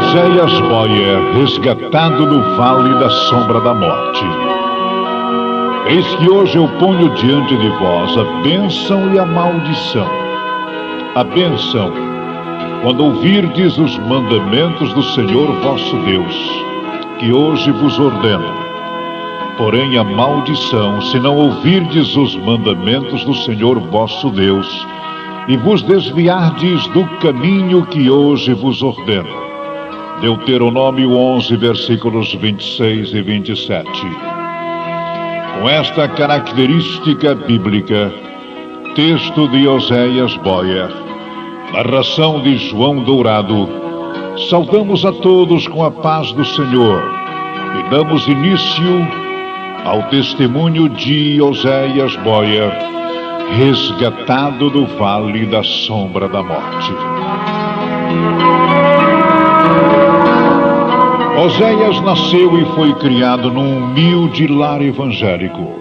Oséias Boyer, resgatado no vale da sombra da morte. Eis que hoje eu ponho diante de vós a bênção e a maldição. A bênção, quando ouvirdes os mandamentos do Senhor vosso Deus, que hoje vos ordeno. Porém a maldição, se não ouvirdes os mandamentos do Senhor vosso Deus, e vos desviardes do caminho que hoje vos ordeno. Deuteronômio 11, versículos 26 e 27. Com esta característica bíblica, texto de Oséias Boyer, narração de João Dourado, saudamos a todos com a paz do Senhor e damos início ao testemunho de Oséias Boyer, resgatado do vale da sombra da morte. Oséias nasceu e foi criado num humilde lar evangélico.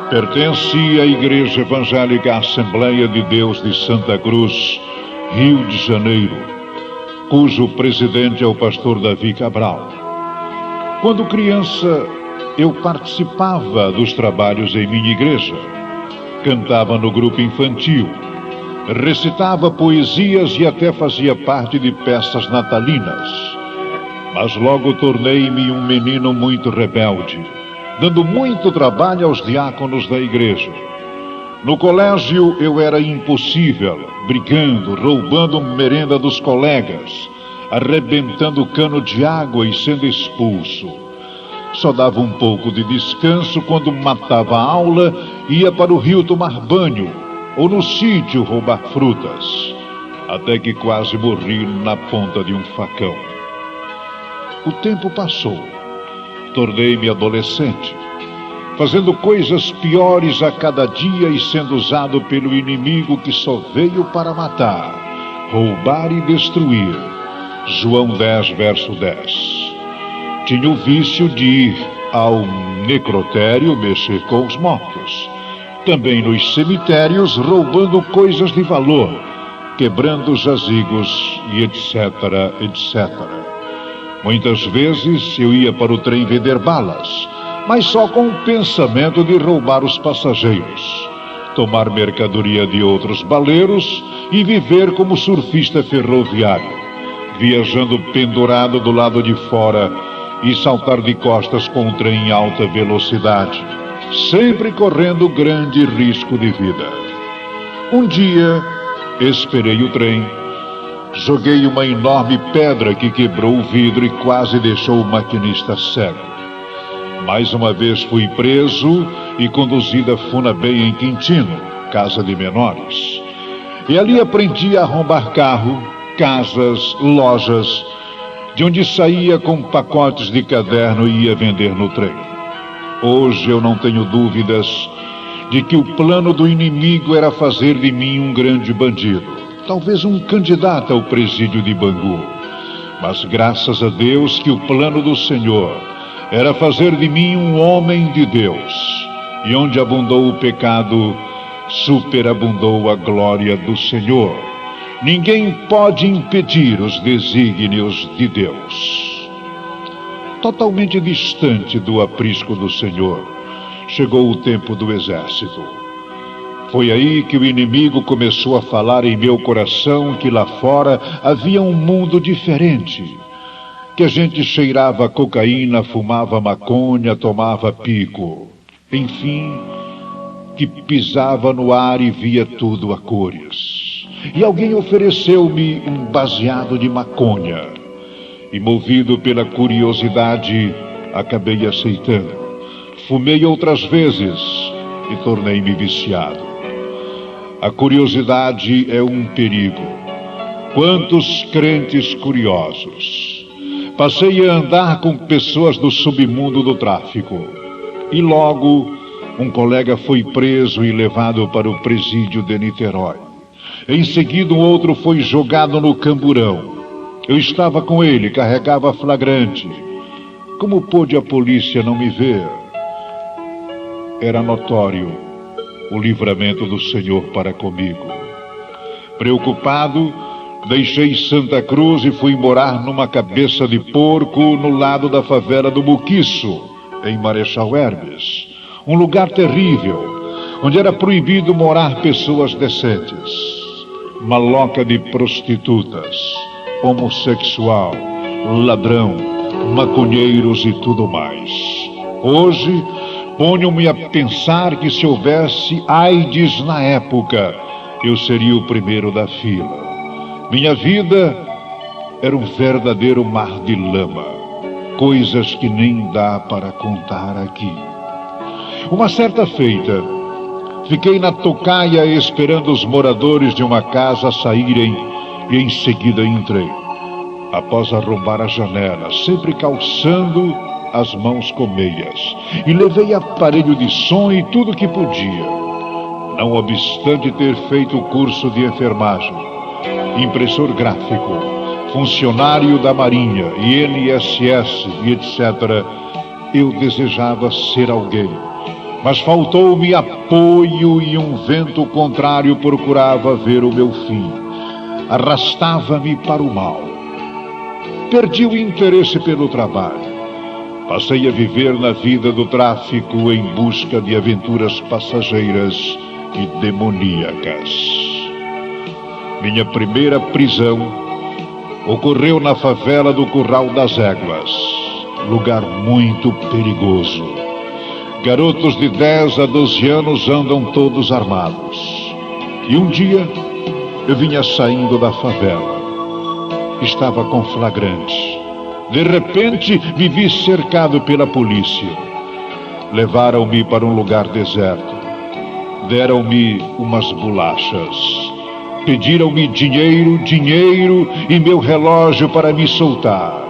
Pertence à Igreja Evangélica Assembleia de Deus de Santa Cruz, Rio de Janeiro, cujo presidente é o pastor Davi Cabral. Quando criança, eu participava dos trabalhos em minha igreja, cantava no grupo infantil, recitava poesias e até fazia parte de peças natalinas. Mas logo tornei-me um menino muito rebelde, dando muito trabalho aos diáconos da igreja. No colégio eu era impossível, brigando, roubando merenda dos colegas, arrebentando cano de água e sendo expulso. Só dava um pouco de descanso quando matava a aula e ia para o rio tomar banho, ou no sítio roubar frutas, até que quase morri na ponta de um facão. O tempo passou, tornei-me adolescente, fazendo coisas piores a cada dia e sendo usado pelo inimigo que só veio para matar, roubar e destruir. João 10, verso 10. Tinha o vício de ir ao necrotério mexer com os mortos, também nos cemitérios roubando coisas de valor, quebrando jazigos e etc, etc. Muitas vezes eu ia para o trem vender balas, mas só com o pensamento de roubar os passageiros, tomar mercadoria de outros baleiros e viver como surfista ferroviário, viajando pendurado do lado de fora e saltar de costas com o trem em alta velocidade, sempre correndo grande risco de vida. Um dia, esperei o trem, joguei uma enorme pedra que quebrou o vidro e quase deixou o maquinista cego. Mais uma vez fui preso e conduzido a Funabem em Quintino, casa de menores. E ali aprendi a arrombar carro, casas, lojas, de onde saía com pacotes de caderno e ia vender no trem. Hoje eu não tenho dúvidas de que o plano do inimigo era fazer de mim um grande bandido. Talvez um candidato ao presídio de Bangu. Mas graças a Deus que o plano do Senhor era fazer de mim um homem de Deus. E onde abundou o pecado, superabundou a glória do Senhor. Ninguém pode impedir os desígnios de Deus. Totalmente distante do aprisco do Senhor, chegou o tempo do exército. Foi aí que o inimigo começou a falar em meu coração que lá fora havia um mundo diferente, que a gente cheirava cocaína, fumava maconha, tomava pico, enfim, que pisava no ar e via tudo a cores. E alguém ofereceu-me um baseado de maconha, e movido pela curiosidade, acabei aceitando. Fumei outras vezes e tornei-me viciado. A curiosidade é um perigo. Quantos crentes curiosos. Passei a andar com pessoas do submundo do tráfico. E logo, um colega foi preso e levado para o presídio de Niterói. Em seguida, um outro foi jogado no camburão. Eu estava com ele, carregava flagrante. Como pôde a polícia não me ver? Era notório o livramento do Senhor para comigo. Preocupado, Deixei Santa Cruz e fui morar numa cabeça de porco no lado da favela do Buquiço, em Marechal Hermes. Um lugar terrível, onde era proibido morar pessoas decentes. Maloca de prostitutas, homossexual, ladrão, maconheiros e tudo mais. Hoje, ponho-me a pensar que se houvesse AIDS na época, eu seria o primeiro da fila. Minha vida era um verdadeiro mar de lama, coisas que nem dá para contar aqui. Uma certa feita, fiquei na tocaia esperando os moradores de uma casa saírem e em seguida entrei. Após arrombar a janela, sempre calçando as mãos com meias, e levei aparelho de som e tudo que podia. Não obstante ter feito o curso de enfermagem, impressor gráfico, funcionário da Marinha, INSS e etc., eu desejava ser alguém. Mas faltou-me apoio e um vento contrário procurava ver o meu fim. Arrastava-me para o mal. Perdi o interesse pelo trabalho. Passei a viver na vida do tráfico em busca de aventuras passageiras e demoníacas. Minha primeira prisão ocorreu na favela do Curral das Éguas, lugar muito perigoso. Garotos de 10 a 12 anos andam todos armados. E um dia eu vinha saindo da favela. Estava com flagrante. De repente me vi cercado pela polícia. Levaram-me para um lugar deserto. Deram-me umas bolachas. Pediram-me dinheiro e meu relógio para me soltar.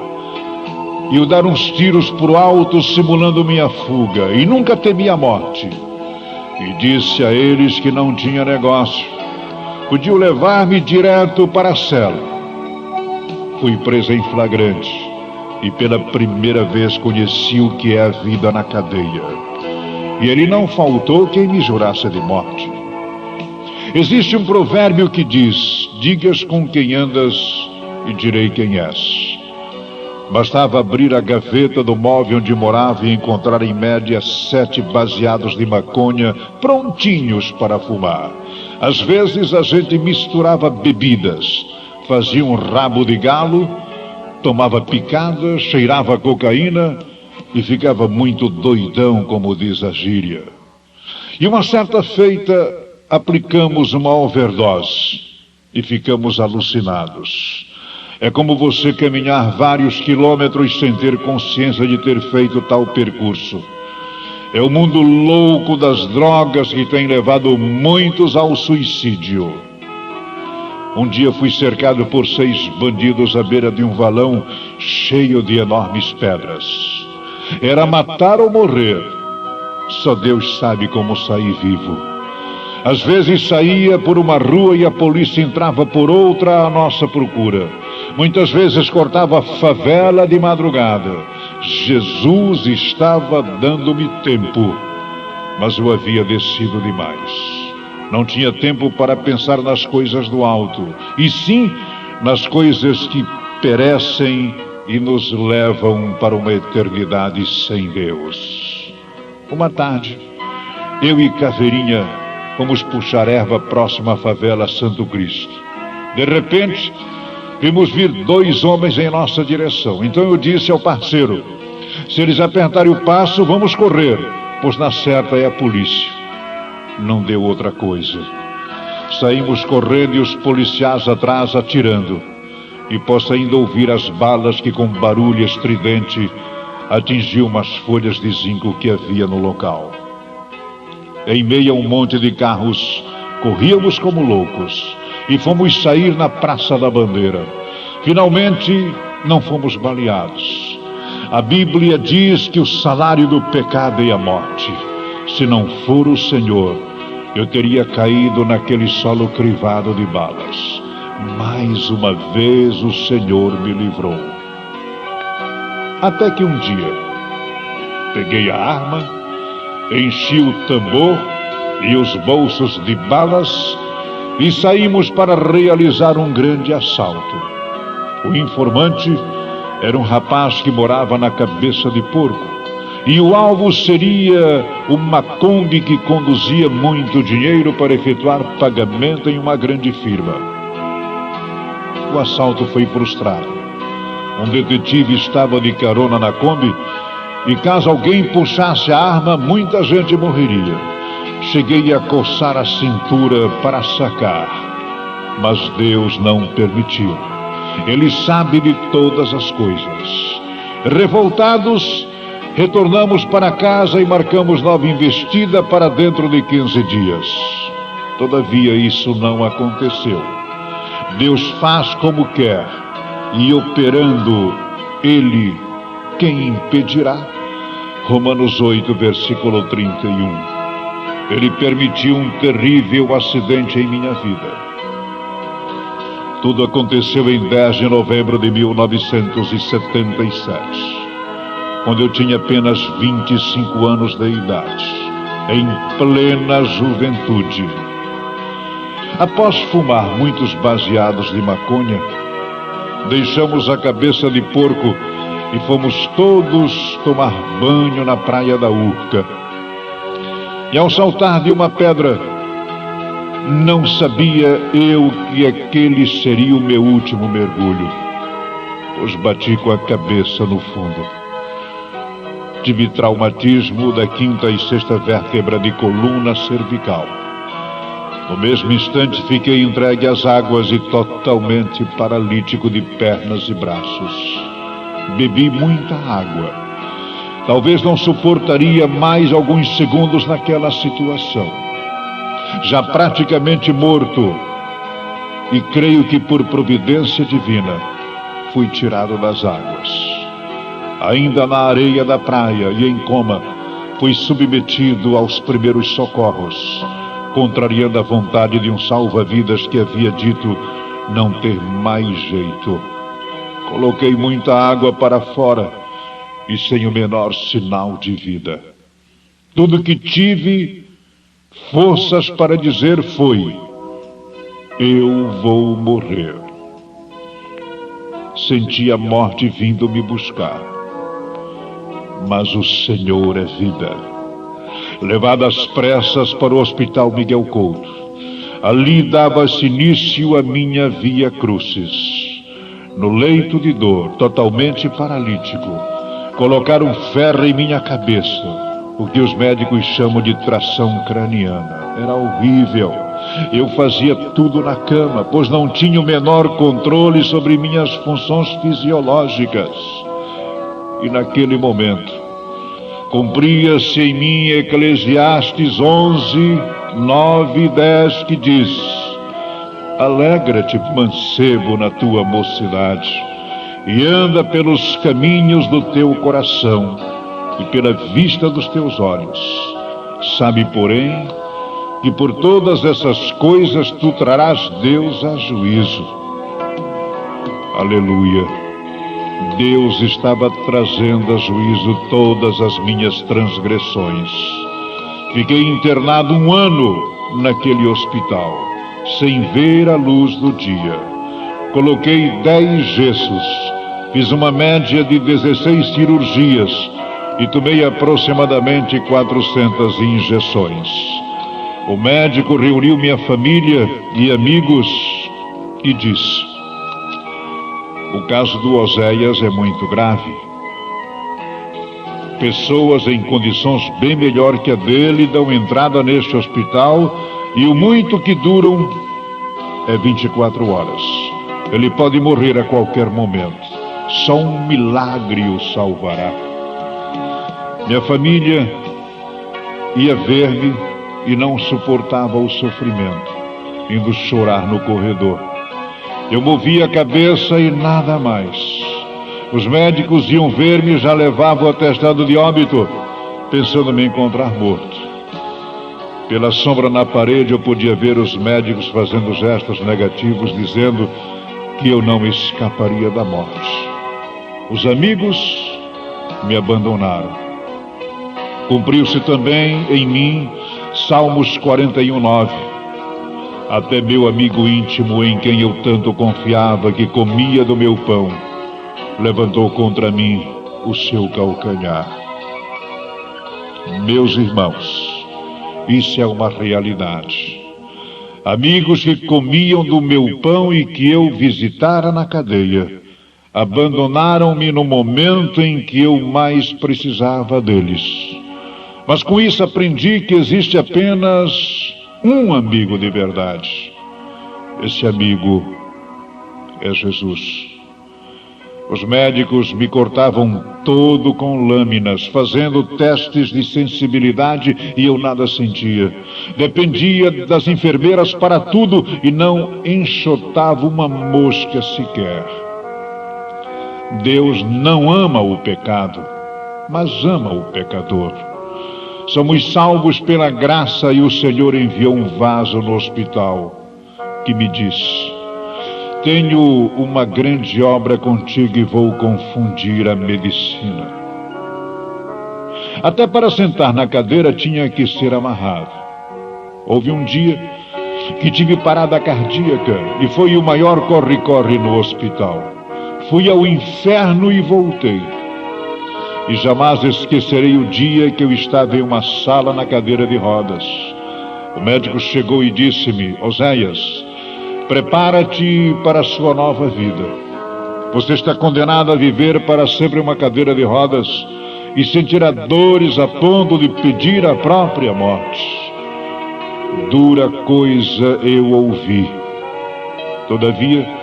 E dar uns tiros pro alto simulando minha fuga. E nunca temi a morte. E disse a eles que não tinha negócio. Podiam levar-me direto para a cela. Fui preso em flagrante. E pela primeira vez conheci o que é a vida na cadeia. E ele não faltou quem me jurasse de morte. Existe um provérbio que diz: digas com quem andas e direi quem és. Bastava abrir a gaveta do móvel onde morava e encontrar em média 7 baseados de maconha prontinhos para fumar. Às vezes a gente misturava bebidas, fazia um rabo de galo, tomava picada, cheirava cocaína e ficava muito doidão, como diz a gíria. E uma certa feita aplicamos uma overdose e ficamos alucinados. É como você caminhar vários quilômetros sem ter consciência de ter feito tal percurso. É o mundo louco das drogas que tem levado muitos ao suicídio. Um dia fui cercado por 6 bandidos à beira de um valão cheio de enormes pedras. Era matar ou morrer. Só Deus sabe como sair vivo. Às vezes saía por uma rua e a polícia entrava por outra à nossa procura. Muitas vezes cortava a favela de madrugada. Jesus estava dando-me tempo, mas eu havia descido demais. Não tinha tempo para pensar nas coisas do alto, e sim nas coisas que perecem e nos levam para uma eternidade sem Deus. Uma tarde, eu e Caveirinha fomos puxar erva próxima à favela Santo Cristo. De repente, vimos vir 2 homens em nossa direção. Então eu disse ao parceiro: se eles apertarem o passo, vamos correr, pois na certa é a polícia. Não deu outra coisa. Saímos correndo e os policiais atrás atirando. E posso ainda ouvir as balas que com barulho estridente atingiu umas folhas de zinco que havia no local. Em meio a um monte de carros, corríamos como loucos e fomos sair na Praça da Bandeira. Finalmente, não fomos baleados. A Bíblia diz que o salário do pecado é a morte. Se não for o Senhor, eu teria caído naquele solo crivado de balas. Mais uma vez o Senhor me livrou. Até que um dia, peguei a arma, enchi o tambor e os bolsos de balas e saímos para realizar um grande assalto. O informante era um rapaz que morava na Cabeça de Porco, e o alvo seria uma Kombi que conduzia muito dinheiro para efetuar pagamento em uma grande firma. O assalto foi frustrado. Um detetive estava de carona na Kombi, e caso alguém puxasse a arma, muita gente morreria. Cheguei a coçar a cintura para sacar, mas Deus não permitiu. Ele sabe de todas as coisas. Revoltados, retornamos para casa e marcamos nova investida para dentro de 15 dias. Todavia, isso não aconteceu. Deus faz como quer, e operando Ele, quem impedirá? Romanos 8, versículo 31. Ele permitiu um terrível acidente em minha vida. Tudo aconteceu em 10 de novembro de 1977, quando eu tinha apenas 25 anos de idade, em plena juventude. Após fumar muitos baseados de maconha, deixamos a Cabeça de Porco e fomos todos tomar banho na praia da Urca. E ao saltar de uma pedra, não sabia eu que aquele seria o meu último mergulho, pois bati com a cabeça no fundo. Tive traumatismo da 5ª e 6ª vértebra de coluna cervical. No mesmo instante fiquei entregue às águas e totalmente paralítico de pernas e braços. Bebi muita água. Talvez não suportaria mais alguns segundos naquela situação. Já praticamente morto, e creio que por providência divina, fui tirado das águas. Ainda na areia da praia e em coma, fui submetido aos primeiros socorros, contrariando a vontade de um salva-vidas que havia dito não ter mais jeito. Coloquei muita água para fora e sem o menor sinal de vida. Tudo que tive forças para dizer foi: eu vou morrer. Senti a morte vindo me buscar, mas o Senhor é vida. Levado às pressas para o Hospital Miguel Couto, ali dava-se início à minha via crucis. No leito de dor, totalmente paralítico, colocaram ferro em minha cabeça, o que os médicos chamam de tração craniana. Era horrível. Eu fazia tudo na cama, pois não tinha o menor controle sobre minhas funções fisiológicas. E naquele momento, cumpria-se em mim Eclesiastes 11, 9 e 10, que diz: alegra-te, mancebo, na tua mocidade, e anda pelos caminhos do teu coração e pela vista dos teus olhos. Sabe, porém, que por todas essas coisas tu trarás Deus a juízo. Aleluia! Deus estava trazendo a juízo todas as minhas transgressões. Fiquei internado 1 ano naquele hospital, sem ver a luz do dia. Coloquei 10 gessos, fiz uma média de 16 cirurgias e tomei aproximadamente 400 injeções. O médico reuniu minha família e amigos e disse: o caso do Oséias é muito grave. Pessoas em condições bem melhor que a dele dão entrada neste hospital e o muito que duram é 24 horas. Ele pode morrer a qualquer momento. Só um milagre o salvará. Minha família ia ver-me e não suportava o sofrimento, indo chorar no corredor. Eu movia a cabeça e nada mais. Os médicos iam ver-me e já levavam o atestado de óbito, pensando me encontrar morto. Pela sombra na parede eu podia ver os médicos fazendo gestos negativos, dizendo que eu não escaparia da morte. Os amigos me abandonaram. Cumpriu-se também em mim Salmos 41:9. Até meu amigo íntimo, em quem eu tanto confiava, que comia do meu pão, levantou contra mim o seu calcanhar. Meus irmãos, isso é uma realidade. Amigos que comiam do meu pão e que eu visitara na cadeia, abandonaram-me no momento em que eu mais precisava deles. Mas com isso aprendi que existe apenas um amigo de verdade. Esse amigo é Jesus. Os médicos me cortavam todo com lâminas, fazendo testes de sensibilidade, e eu nada sentia. Dependia das enfermeiras para tudo e não enxotava uma mosca sequer. Deus não ama o pecado, mas ama o pecador. Somos salvos pela graça e o Senhor enviou um vaso no hospital que me disse: tenho uma grande obra contigo e vou confundir a medicina. Até para sentar na cadeira tinha que ser amarrado. Houve um dia que tive parada cardíaca e foi o maior corre-corre no hospital. Fui ao inferno e voltei. E jamais esquecerei o dia que eu estava em uma sala na cadeira de rodas. O médico chegou e disse-me: Oséias, prepara-te para a sua nova vida. Você está condenado a viver para sempre uma cadeira de rodas e sentirá dores a ponto de pedir a própria morte. Dura coisa eu ouvi. Todavia,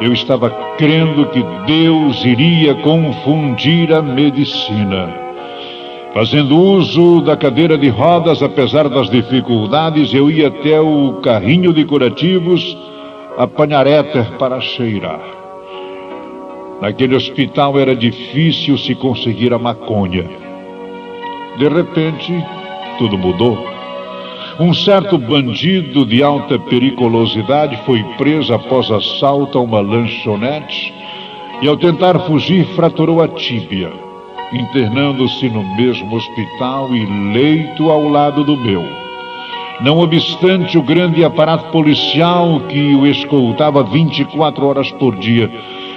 eu estava crendo que Deus iria confundir a medicina. Fazendo uso da cadeira de rodas, apesar das dificuldades, eu ia até o carrinho de curativos apanhar éter para cheirar. Naquele hospital era difícil se conseguir a maconha. De repente, tudo mudou. Um certo bandido de alta periculosidade foi preso após assalto a uma lanchonete e, ao tentar fugir, fraturou a tíbia, internando-se no mesmo hospital e leito ao lado do meu. Não obstante o grande aparato policial que o escoltava 24 horas por dia,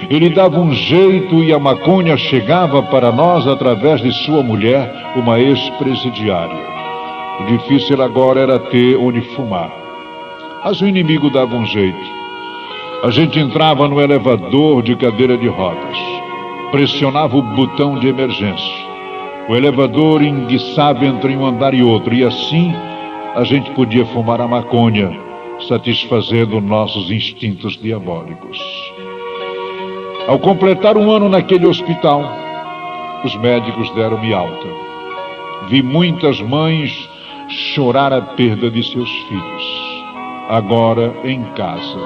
ele dava um jeito e a maconha chegava para nós através de sua mulher, uma ex-presidiária. O difícil agora era ter onde fumar. Mas o inimigo dava um jeito. A gente entrava no elevador de cadeira de rodas, pressionava o botão de emergência. O elevador enguiçava entre um andar e outro, e assim a gente podia fumar a maconha, satisfazendo nossos instintos diabólicos. Ao completar um ano naquele hospital, os médicos deram-me alta. Vi muitas mães chorar a perda de seus filhos. Agora, em casa,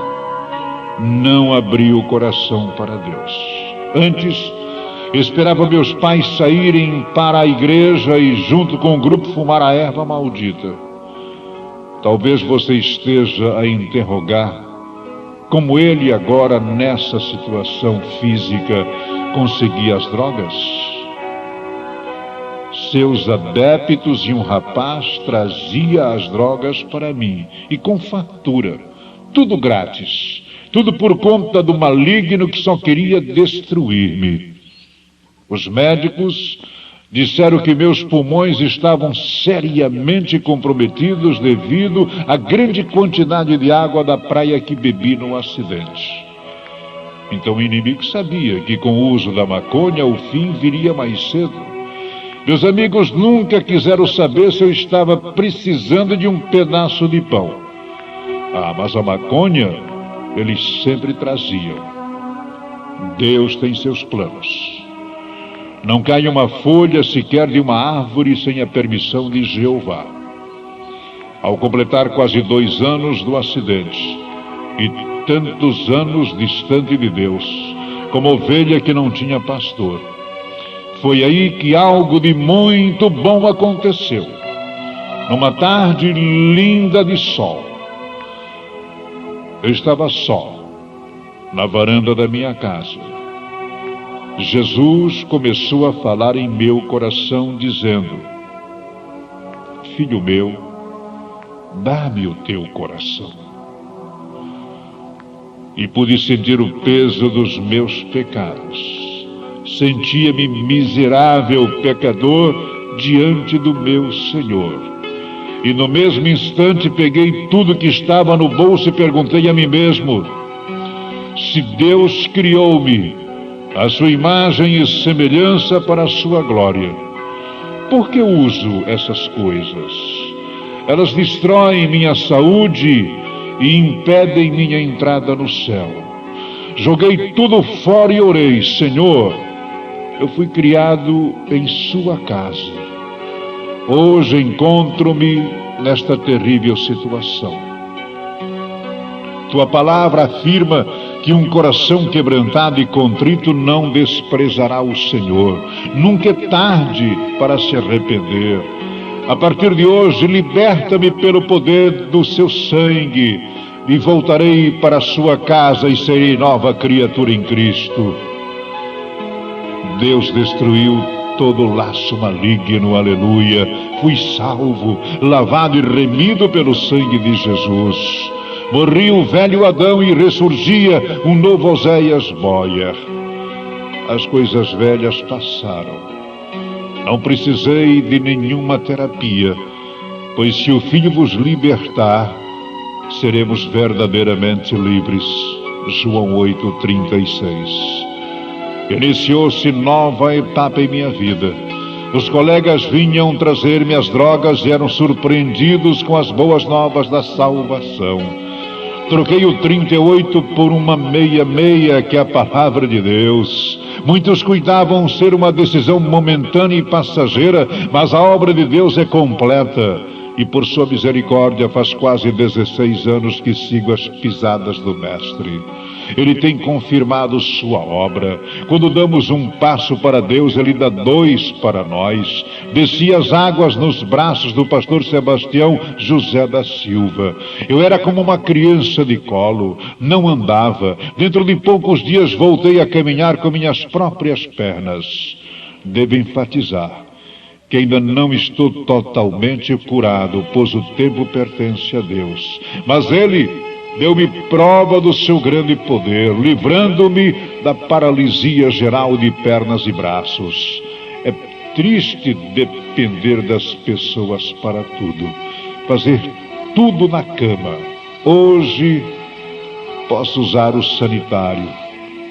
não abri o coração para Deus. Antes, esperava meus pais saírem para a igreja e, junto com o grupo, fumar a erva maldita. Talvez você esteja a interrogar como ele agora, nessa situação física, conseguia as drogas. Seus adeptos e um rapaz trazia as drogas para mim, e com fatura, tudo grátis, tudo por conta do maligno que só queria destruir-me. Os médicos disseram que meus pulmões estavam seriamente comprometidos devido à grande quantidade de água da praia que bebi no acidente. Então o inimigo sabia que com o uso da maconha o fim viria mais cedo. Meus amigos nunca quiseram saber se eu estava precisando de um pedaço de pão. Mas a maconha eles sempre traziam. Deus tem seus planos. Não cai uma folha sequer de uma árvore sem a permissão de Jeová. Ao completar quase 2 anos do acidente, e tantos anos distante de Deus, como ovelha que não tinha pastor, foi aí que algo de muito bom aconteceu. Numa tarde linda de sol, eu estava só, na varanda da minha casa. Jesus começou a falar em meu coração, dizendo: filho meu, dá-me o teu coração. e pude sentir o peso dos meus pecados. Sentia-me miserável pecador diante do meu Senhor. E no mesmo instante peguei tudo que estava no bolso e perguntei a mim mesmo: se Deus criou-me à sua imagem e semelhança para a sua glória, por que uso essas coisas? Elas destroem minha saúde e impedem minha entrada no céu. Joguei tudo fora e orei: Senhor, eu fui criado em sua casa. Hoje encontro-me nesta terrível situação. Tua palavra afirma que um coração quebrantado e contrito não desprezará o Senhor. Nunca é tarde para se arrepender. A partir de hoje, liberta-me pelo poder do seu sangue e voltarei para a sua casa e serei nova criatura em Cristo. Deus destruiu todo o laço maligno, aleluia. Fui salvo, lavado e remido pelo sangue de Jesus. Morri o velho Adão e ressurgia um novo Oséias Boyer. As coisas velhas passaram. Não precisei de nenhuma terapia, pois se o Filho vos libertar, seremos verdadeiramente livres. João 8:36. Iniciou-se nova etapa em minha vida. Os colegas vinham trazer-me as drogas e eram surpreendidos com as boas novas da salvação. Troquei o 38 por uma 66, que é a palavra de Deus. Muitos cuidavam ser uma decisão momentânea e passageira, mas a obra de Deus é completa. E por sua misericórdia faz quase 16 anos que sigo as pisadas do Mestre. Ele tem confirmado sua obra. Quando damos um passo para Deus, Ele dá 2 para nós. Desci as águas nos braços do pastor Sebastião José da Silva. Eu era como uma criança de colo, não andava. Dentro de poucos dias voltei a caminhar com minhas próprias pernas. Devo enfatizar que ainda não estou totalmente curado, pois o tempo pertence a Deus. Mas Ele deu-me prova do seu grande poder, livrando-me da paralisia geral de pernas e braços. É triste depender das pessoas para tudo, fazer tudo na cama. Hoje posso usar o sanitário,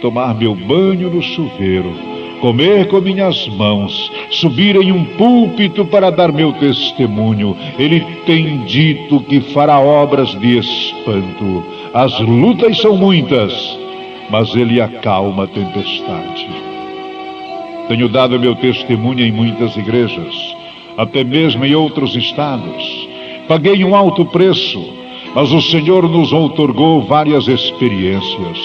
tomar meu banho no chuveiro, comer com minhas mãos, subir em um púlpito para dar meu testemunho. Ele tem dito que fará obras de espanto. As lutas são muitas, mas Ele acalma a tempestade. Tenho dado meu testemunho em muitas igrejas, até mesmo em outros estados. Paguei um alto preço, mas o Senhor nos outorgou várias experiências.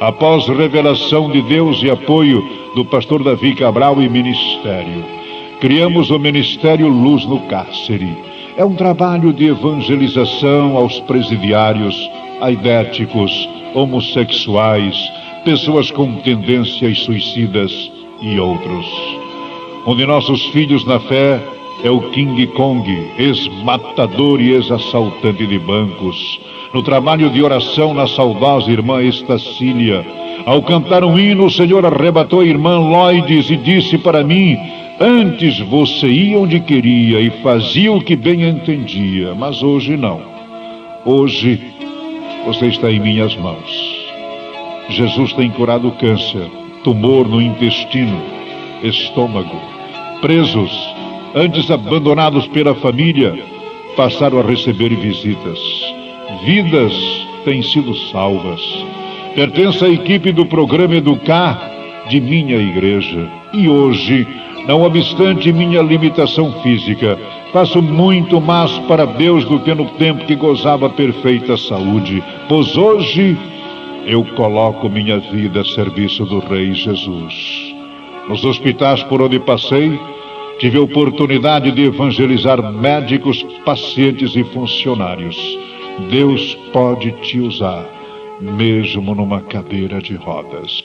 Após revelação de Deus e apoio do pastor Davi Cabral e ministério, criamos o Ministério Luz no Cárcere. É um trabalho de evangelização aos presidiários, aidéticos, homossexuais, pessoas com tendências suicidas e outros. Um de nossos filhos na fé é o King Kong, ex-matador e ex-assaltante de bancos. No trabalho de oração na saudosa irmã Estacília, ao cantar um hino, o Senhor arrebatou a irmã Loides e disse para mim: antes você ia onde queria e fazia o que bem entendia, mas hoje não. Hoje você está em minhas mãos. Jesus tem curado o câncer, tumor no intestino, estômago. Presos, antes abandonados pela família, passaram a receber visitas. Vidas têm sido salvas. Pertenço à equipe do programa Educar de minha igreja. E hoje, não obstante minha limitação física, faço muito mais para Deus do que no tempo que gozava perfeita saúde, pois hoje eu coloco minha vida a serviço do Rei Jesus. Nos hospitais por onde passei, tive a oportunidade de evangelizar médicos, pacientes e funcionários. Deus pode te usar, mesmo numa cadeira de rodas.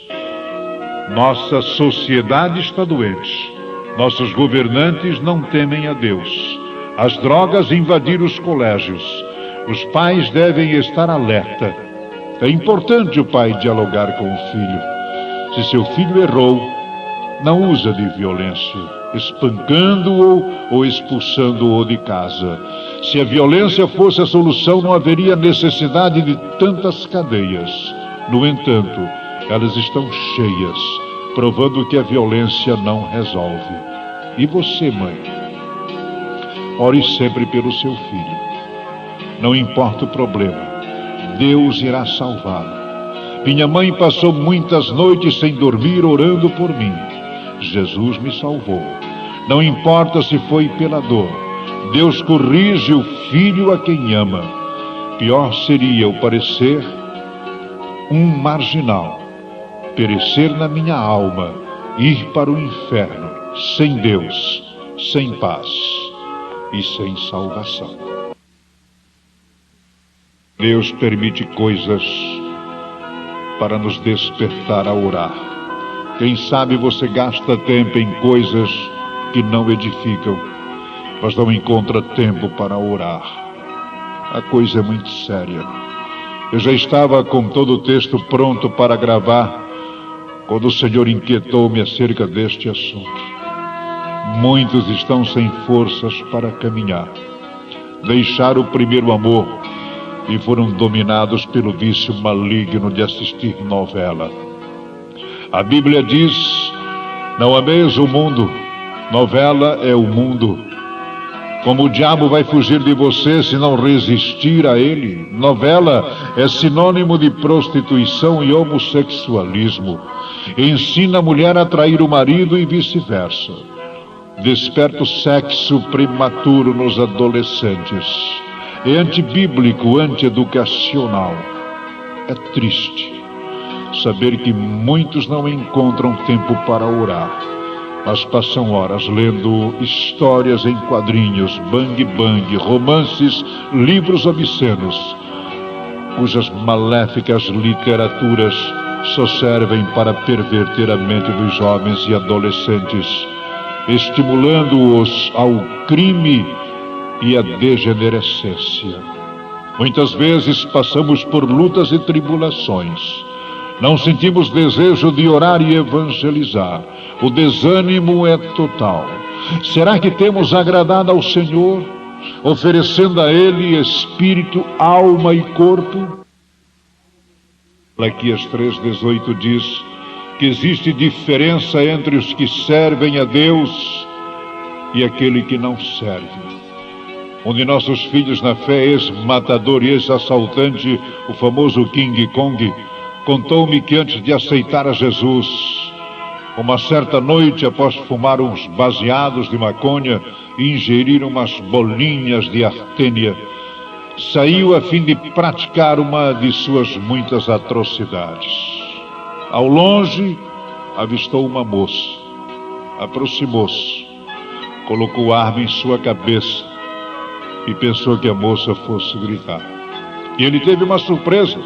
Nossa sociedade está doente. Nossos governantes não temem a Deus. As drogas invadiram os colégios. Os pais devem estar alerta. É importante o pai dialogar com o filho. Se seu filho errou, não usa de violência, espancando-o ou expulsando-o de casa. Se a violência fosse a solução, não haveria necessidade de tantas cadeias. No entanto, elas estão cheias, provando que a violência não resolve. E você, mãe? Ore sempre pelo seu filho. Não importa o problema, Deus irá salvá-lo. Minha mãe passou muitas noites sem dormir orando por mim. Jesus me salvou. Não importa se foi pela dor, Deus corrige o filho a quem ama. Pior seria eu parecer um marginal, perecer na minha alma, ir para o inferno, sem Deus, sem paz e sem salvação. Deus permite coisas para nos despertar a orar. Quem sabe você gasta tempo em coisas que não edificam, mas não encontra tempo para orar. A coisa é muito séria. Eu já estava com todo o texto pronto para gravar, quando o Senhor inquietou-me acerca deste assunto. Muitos estão sem forças para caminhar. Deixaram o primeiro amor e foram dominados pelo vício maligno de assistir novela. A Bíblia diz: não ameis o mundo, novela é o mundo. Como o diabo vai fugir de você se não resistir a ele? Novela é sinônimo de prostituição e homossexualismo. Ensina a mulher a trair o marido e vice-versa. Desperta o sexo prematuro nos adolescentes. É antibíblico, antieducacional. É triste saber que muitos não encontram tempo para orar, mas passam horas lendo histórias em quadrinhos, bang-bang, romances, livros obscenos, cujas maléficas literaturas só servem para perverter a mente dos jovens e adolescentes, estimulando-os ao crime e à degenerescência. Muitas vezes passamos por lutas e tribulações. Não sentimos desejo de orar e evangelizar. O desânimo é total. Será que temos agradado ao Senhor, oferecendo a Ele espírito, alma e corpo? Malaquias 3,18 diz que existe diferença entre os que servem a Deus e aquele que não serve. Um de nossos filhos na fé, ex-matador e ex-assaltante, o famoso King Kong, contou-me que antes de aceitar a Jesus, uma certa noite, após fumar uns baseados de maconha e ingerir umas bolinhas de artênia, saiu a fim de praticar uma de suas muitas atrocidades. Ao longe, avistou uma moça. Aproximou-se, colocou a arma em sua cabeça e pensou que a moça fosse gritar. E ele teve uma surpresa,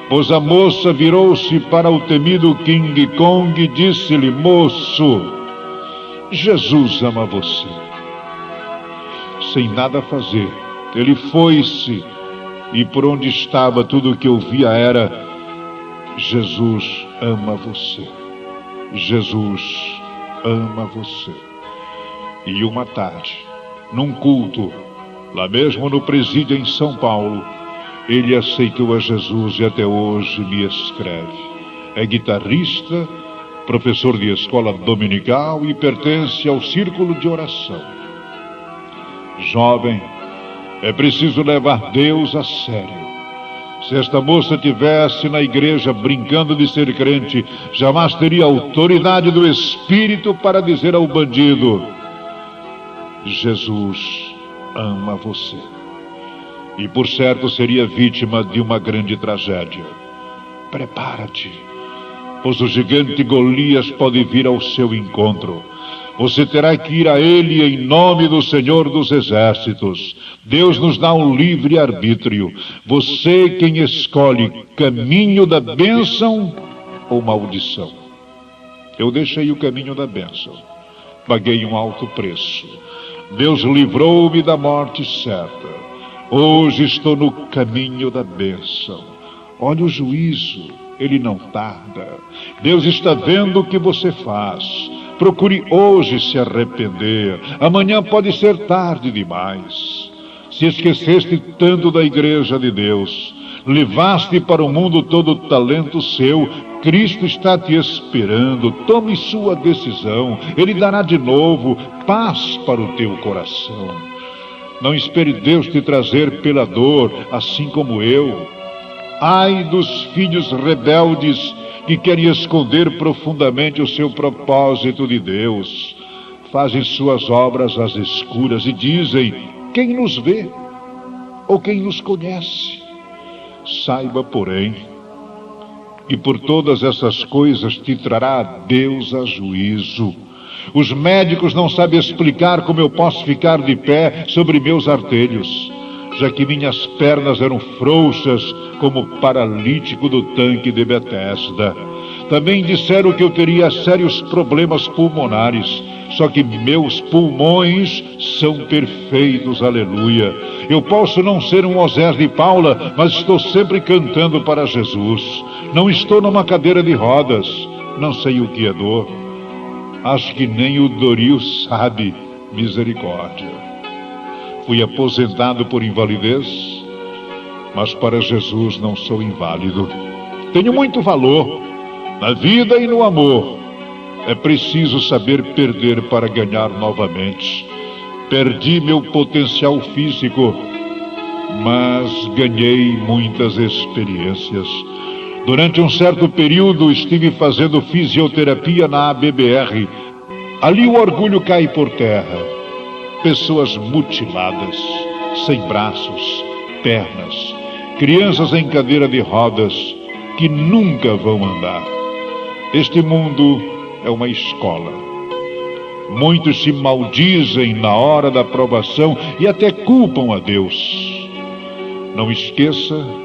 pois a moça virou-se para o temido King Kong e disse-lhe: moço, Jesus ama você. Sem nada a fazer, ele foi-se, e por onde estava tudo o que ouvia era: Jesus ama você. Jesus ama você. E uma tarde, num culto, lá mesmo no presídio em São Paulo, ele aceitou a Jesus e até hoje me escreve. É guitarrista, professor de escola dominical e pertence ao círculo de oração. Jovem, é preciso levar Deus a sério. Se esta moça tivesse na igreja brincando de ser crente, jamais teria autoridade do Espírito para dizer ao bandido: Jesus ama você. E por certo seria vítima de uma grande tragédia. Prepara-te, pois o gigante Golias pode vir ao seu encontro. Você terá que ir a ele em nome do Senhor dos Exércitos. Deus nos dá um livre arbítrio. Você quem escolhe caminho da bênção ou maldição. Eu deixei o caminho da bênção. Paguei um alto preço. Deus livrou-me da morte certa. Hoje estou no caminho da bênção. Olha o juízo, ele não tarda. Deus está vendo o que você faz. Procure hoje se arrepender. Amanhã pode ser tarde demais. Se esqueceste tanto da igreja de Deus, levaste para o mundo todo o talento seu, Cristo está te esperando. Tome sua decisão. Ele dará de novo paz para o teu coração. Não espere Deus te trazer pela dor, assim como eu. Ai dos filhos rebeldes que querem esconder profundamente o seu propósito de Deus. Fazem suas obras às escuras e dizem: quem nos vê? Ou quem nos conhece? Saiba, porém, que por todas essas coisas te trará Deus a juízo. Os médicos não sabem explicar como eu posso ficar de pé sobre meus artelhos, já que minhas pernas eram frouxas como o paralítico do tanque de Betesda. Também disseram que eu teria sérios problemas pulmonares, só que meus pulmões são perfeitos, aleluia. Eu posso não ser um Osés de Paula, mas estou sempre cantando para Jesus. Não estou numa cadeira de rodas, não sei o que é dor. Acho que nem o Doril sabe, misericórdia. Fui aposentado por invalidez, mas para Jesus não sou inválido. Tenho muito valor na vida e no amor. É preciso saber perder para ganhar novamente. Perdi meu potencial físico, mas ganhei muitas experiências. Durante um certo período estive fazendo fisioterapia na ABBR. Ali o orgulho cai por terra. Pessoas mutiladas, sem braços, pernas, crianças em cadeira de rodas que nunca vão andar. Este mundo é uma escola. Muitos se maldizem na hora da provação e até culpam a Deus. Não esqueça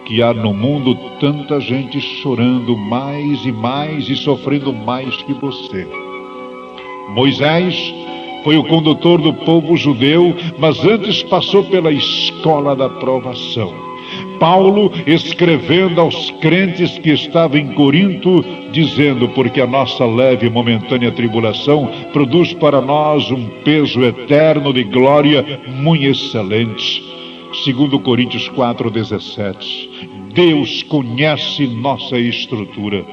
que há no mundo tanta gente chorando mais e mais e sofrendo mais que você. Moisés foi o condutor do povo judeu, mas antes passou pela escola da provação. Paulo, escrevendo aos crentes que estavam em Corinto, dizendo: porque a nossa leve e momentânea tribulação produz para nós um peso eterno de glória muito excelente. 2 Coríntios 4,17. Deus conhece nossa estrutura.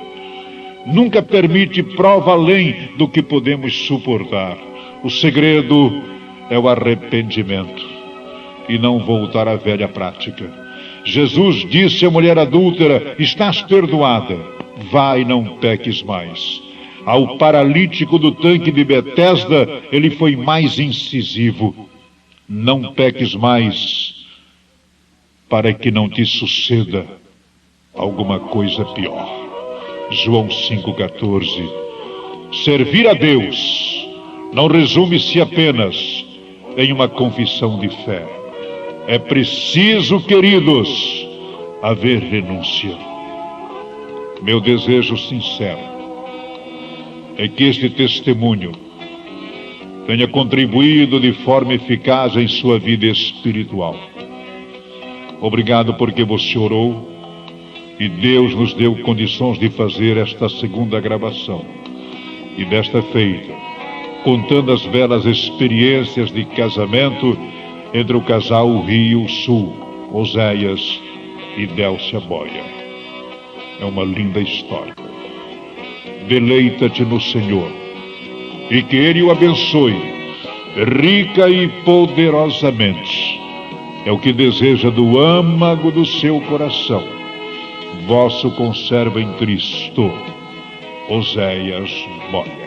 Nunca permite prova além do que podemos suportar. O segredo é o arrependimento e não voltar à velha prática. Jesus disse à mulher adúltera: estás perdoada, vai e não peques mais. Ao paralítico do tanque de Betesda, ele foi mais incisivo: não peques mais, para que não te suceda alguma coisa pior. João 5,14. Servir a Deus não resume-se apenas em uma confissão de fé. É preciso, queridos, haver renúncia. Meu desejo sincero é que este testemunho tenha contribuído de forma eficaz em sua vida espiritual. Obrigado porque você orou e Deus nos deu condições de fazer esta segunda gravação. E desta feita, contando as belas experiências de casamento entre o casal Rio Sul, Oséias e Délcia Boia. É uma linda história. Deleita-te no Senhor e que Ele o abençoe rica e poderosamente. É o que deseja do âmago do seu coração vosso conserva em Cristo, Oséias Boia.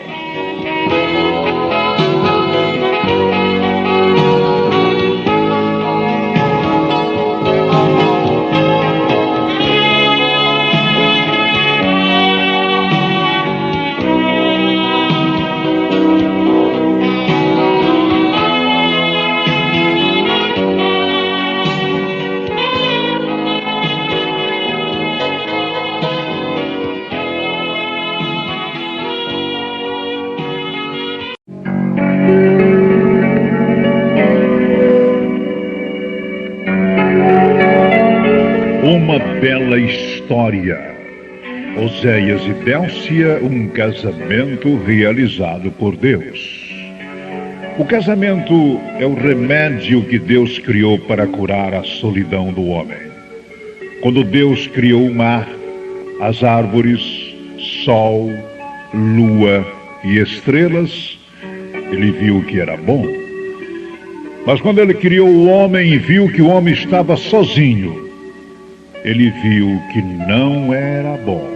pela história. Oséias e Délcia, um casamento realizado por Deus. O casamento é o remédio que Deus criou para curar a solidão do homem. Quando Deus criou o mar, as árvores, sol, lua e estrelas, ele viu que era bom. Mas quando ele criou o homem e viu que o homem estava sozinho, ele viu que não era bom.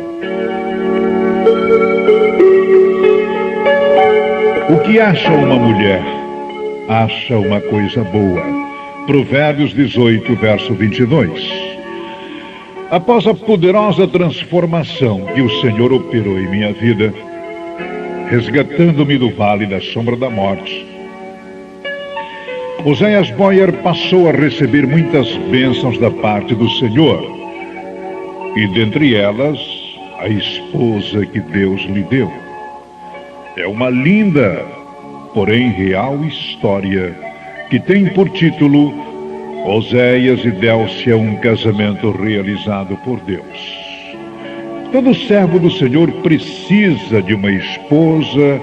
O que acha uma mulher? Acha uma coisa boa. Provérbios 18, verso 22. Após a poderosa transformação que o Senhor operou em minha vida, resgatando-me do vale da sombra da morte, Oséias Boyer passou a receber muitas bênçãos da parte do Senhor, e dentre elas, a esposa que Deus lhe deu. É uma linda, porém real história que tem por título Oséias e Délcia, um casamento realizado por Deus. Todo servo do Senhor precisa de uma esposa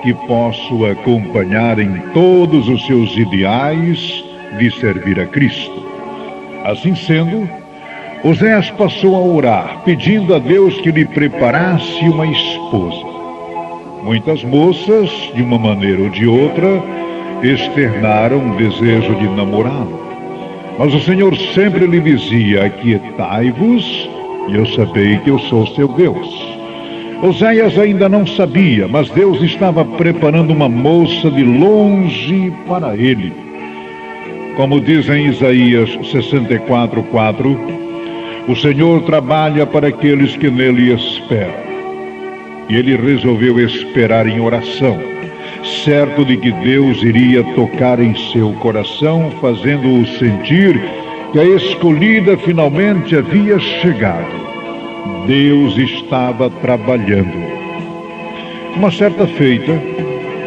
que possa o acompanhar em todos os seus ideais de servir a Cristo. Assim sendo, Oséias passou a orar, pedindo a Deus que lhe preparasse uma esposa. Muitas moças, de uma maneira ou de outra, externaram o desejo de namorá-lo. Mas o Senhor sempre lhe dizia: aquietai-vos, e eu sabei que eu sou seu Deus. Oséias ainda não sabia, mas Deus estava preparando uma moça de longe para ele. Como diz em Isaías 64:4, o Senhor trabalha para aqueles que nele esperam. E ele resolveu esperar em oração, certo de que Deus iria tocar em seu coração, fazendo-o sentir que a escolhida finalmente havia chegado. Deus estava trabalhando. Uma certa feita,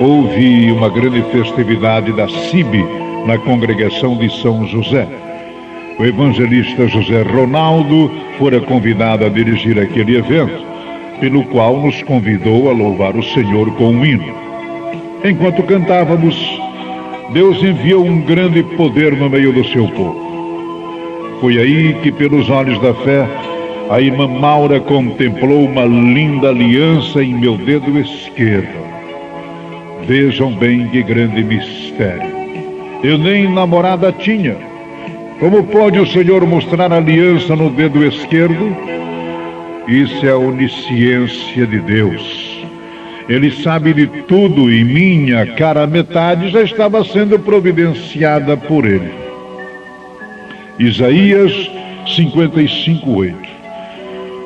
houve uma grande festividade da CIB na congregação de São José. O evangelista José Ronaldo fora convidado a dirigir aquele evento, pelo qual nos convidou a louvar o Senhor com um hino. Enquanto cantávamos, Deus enviou um grande poder no meio do seu povo. Foi aí que, pelos olhos da fé, a irmã Maura contemplou uma linda aliança em meu dedo esquerdo. Vejam bem que grande mistério. Eu nem namorada tinha. Como pode o Senhor mostrar a aliança no dedo esquerdo? Isso é a onisciência de Deus. Ele sabe de tudo e minha cara metade já estava sendo providenciada por ele. Isaías 55:8.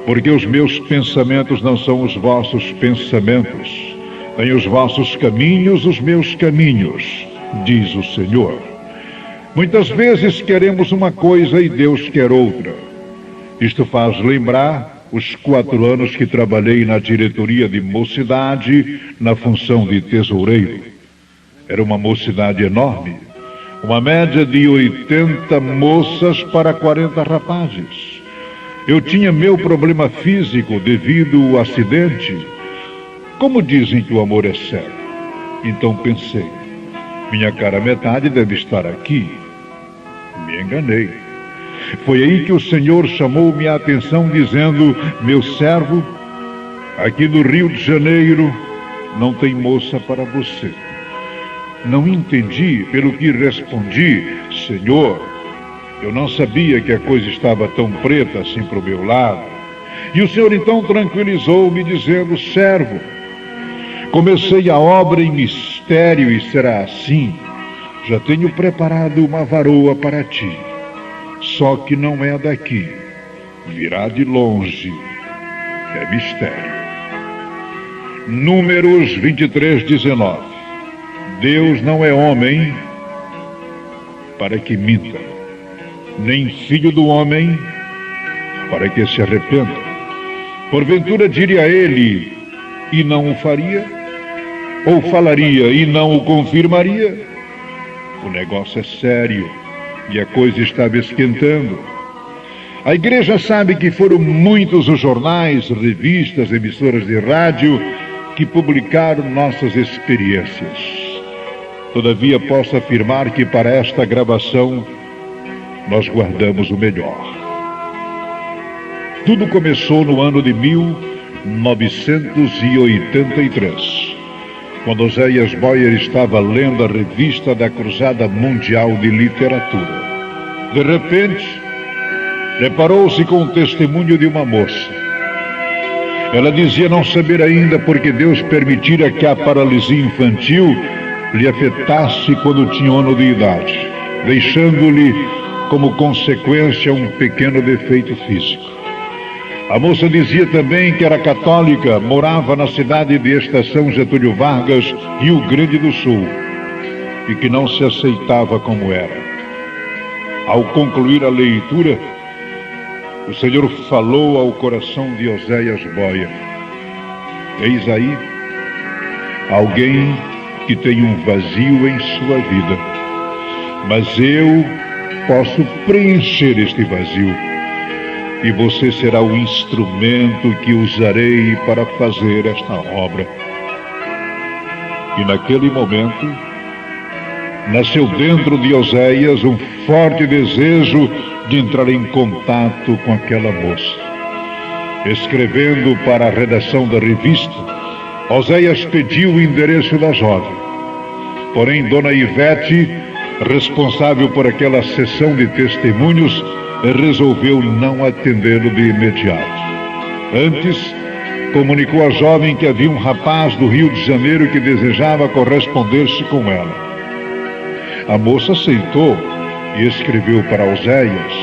Porque os meus pensamentos não são os vossos pensamentos, nem os vossos caminhos os meus caminhos, diz o Senhor. Muitas vezes queremos uma coisa e Deus quer outra. Isto faz lembrar os 4 anos que trabalhei na diretoria de mocidade, na função de tesoureiro. Era uma mocidade enorme, uma média de 80 moças para 40 rapazes. Eu tinha meu problema físico devido ao acidente. Como dizem que o amor é cego? Então pensei, minha cara metade deve estar aqui. Me enganei. Foi aí que o Senhor chamou minha atenção dizendo: meu servo, aqui no Rio de Janeiro não tem moça para você. Não entendi, pelo que respondi: Senhor, eu não sabia que a coisa estava tão preta assim para o meu lado. E o Senhor então tranquilizou-me dizendo: servo, comecei a obra em mistério e será assim. Já tenho preparado uma varoa para ti. Só que não é daqui, virá de longe, é mistério. Números 23:19. Deus não é homem para que minta, nem filho do homem para que se arrependa. Porventura diria ele e não o faria? Ou falaria e não o confirmaria? O negócio é sério. E a coisa estava esquentando. A igreja sabe que foram muitos os jornais, revistas, emissoras de rádio que publicaram nossas experiências. Todavia, posso afirmar que para esta gravação nós guardamos o melhor. Tudo começou no ano de 1983, quando Oséias Boyer estava lendo a revista da Cruzada Mundial de Literatura. De repente, deparou-se com o testemunho de uma moça. Ela dizia não saber ainda porque Deus permitira que a paralisia infantil lhe afetasse quando tinha 1 ano de idade, deixando-lhe como consequência um pequeno defeito físico. A moça dizia também que era católica, morava na cidade de Estação Getúlio Vargas, Rio Grande do Sul, e que não se aceitava como era. Ao concluir a leitura, o Senhor falou ao coração de Oséias Boyer: eis aí alguém que tem um vazio em sua vida, mas eu posso preencher este vazio, e você será o instrumento que usarei para fazer esta obra. E naquele momento, nasceu dentro de Oséias um forte desejo de entrar em contato com aquela moça. Escrevendo para a redação da revista, Oséias pediu o endereço da jovem. Porém, Dona Ivete, responsável por aquela sessão de testemunhos, resolveu não atendê-lo de imediato. Antes, comunicou à jovem que havia um rapaz do Rio de Janeiro que desejava corresponder-se com ela. A moça aceitou e escreveu para Oséias,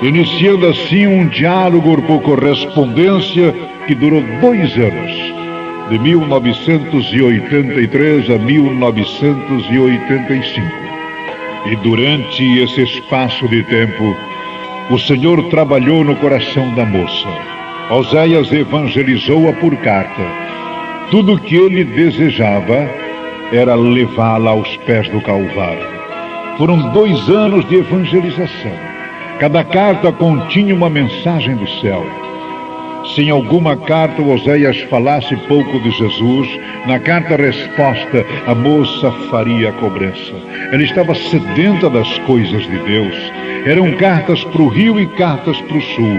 iniciando assim um diálogo por correspondência que durou 2 anos, de 1983 a 1985. E durante esse espaço de tempo, o Senhor trabalhou no coração da moça. Oséias evangelizou-a por carta. Tudo o que ele desejava era levá-la aos pés do Calvário. Foram 2 anos de evangelização. Cada carta continha uma mensagem do céu. Se em alguma carta Oséias falasse pouco de Jesus, na carta-resposta a moça faria a cobrança. Ela estava sedenta das coisas de Deus. Eram cartas para o Rio e cartas para o Sul.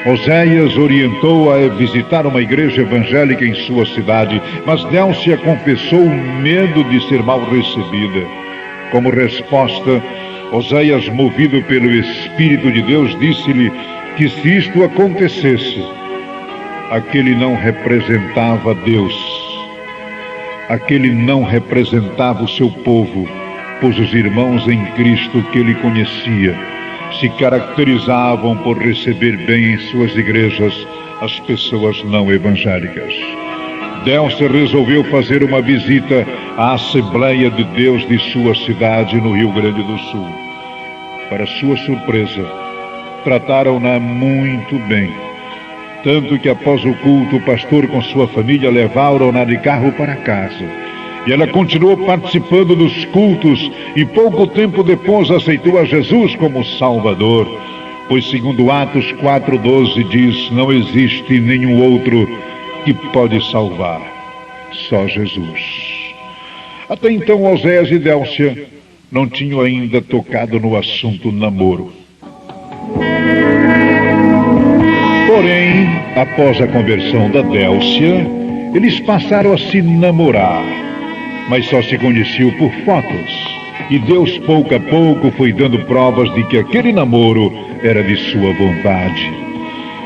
Oséias orientou-a a visitar uma igreja evangélica em sua cidade, mas Délcia confessou o medo de ser mal recebida. Como resposta, Oséias, movido pelo Espírito de Deus, disse-lhe que se isto acontecesse, aquele não representava Deus, aquele não representava o seu povo, pois os irmãos em Cristo que ele conhecia se caracterizavam por receber bem em suas igrejas as pessoas não evangélicas. Délcia resolveu fazer uma visita à Assembleia de Deus de sua cidade no Rio Grande do Sul. Para sua surpresa, trataram-na muito bem. Tanto que após o culto, o pastor com sua família levaram-na de carro para casa. E ela continuou participando dos cultos e pouco tempo depois aceitou a Jesus como Salvador. Pois segundo Atos 4:12 diz, não existe nenhum outro que pode salvar, só Jesus. Até então Oséias e Délcia não tinham ainda tocado no assunto namoro. Porém, após a conversão da Délcia, eles passaram a se namorar, mas só se conheciam por fotos. E Deus, pouco a pouco, foi dando provas de que aquele namoro era de sua vontade.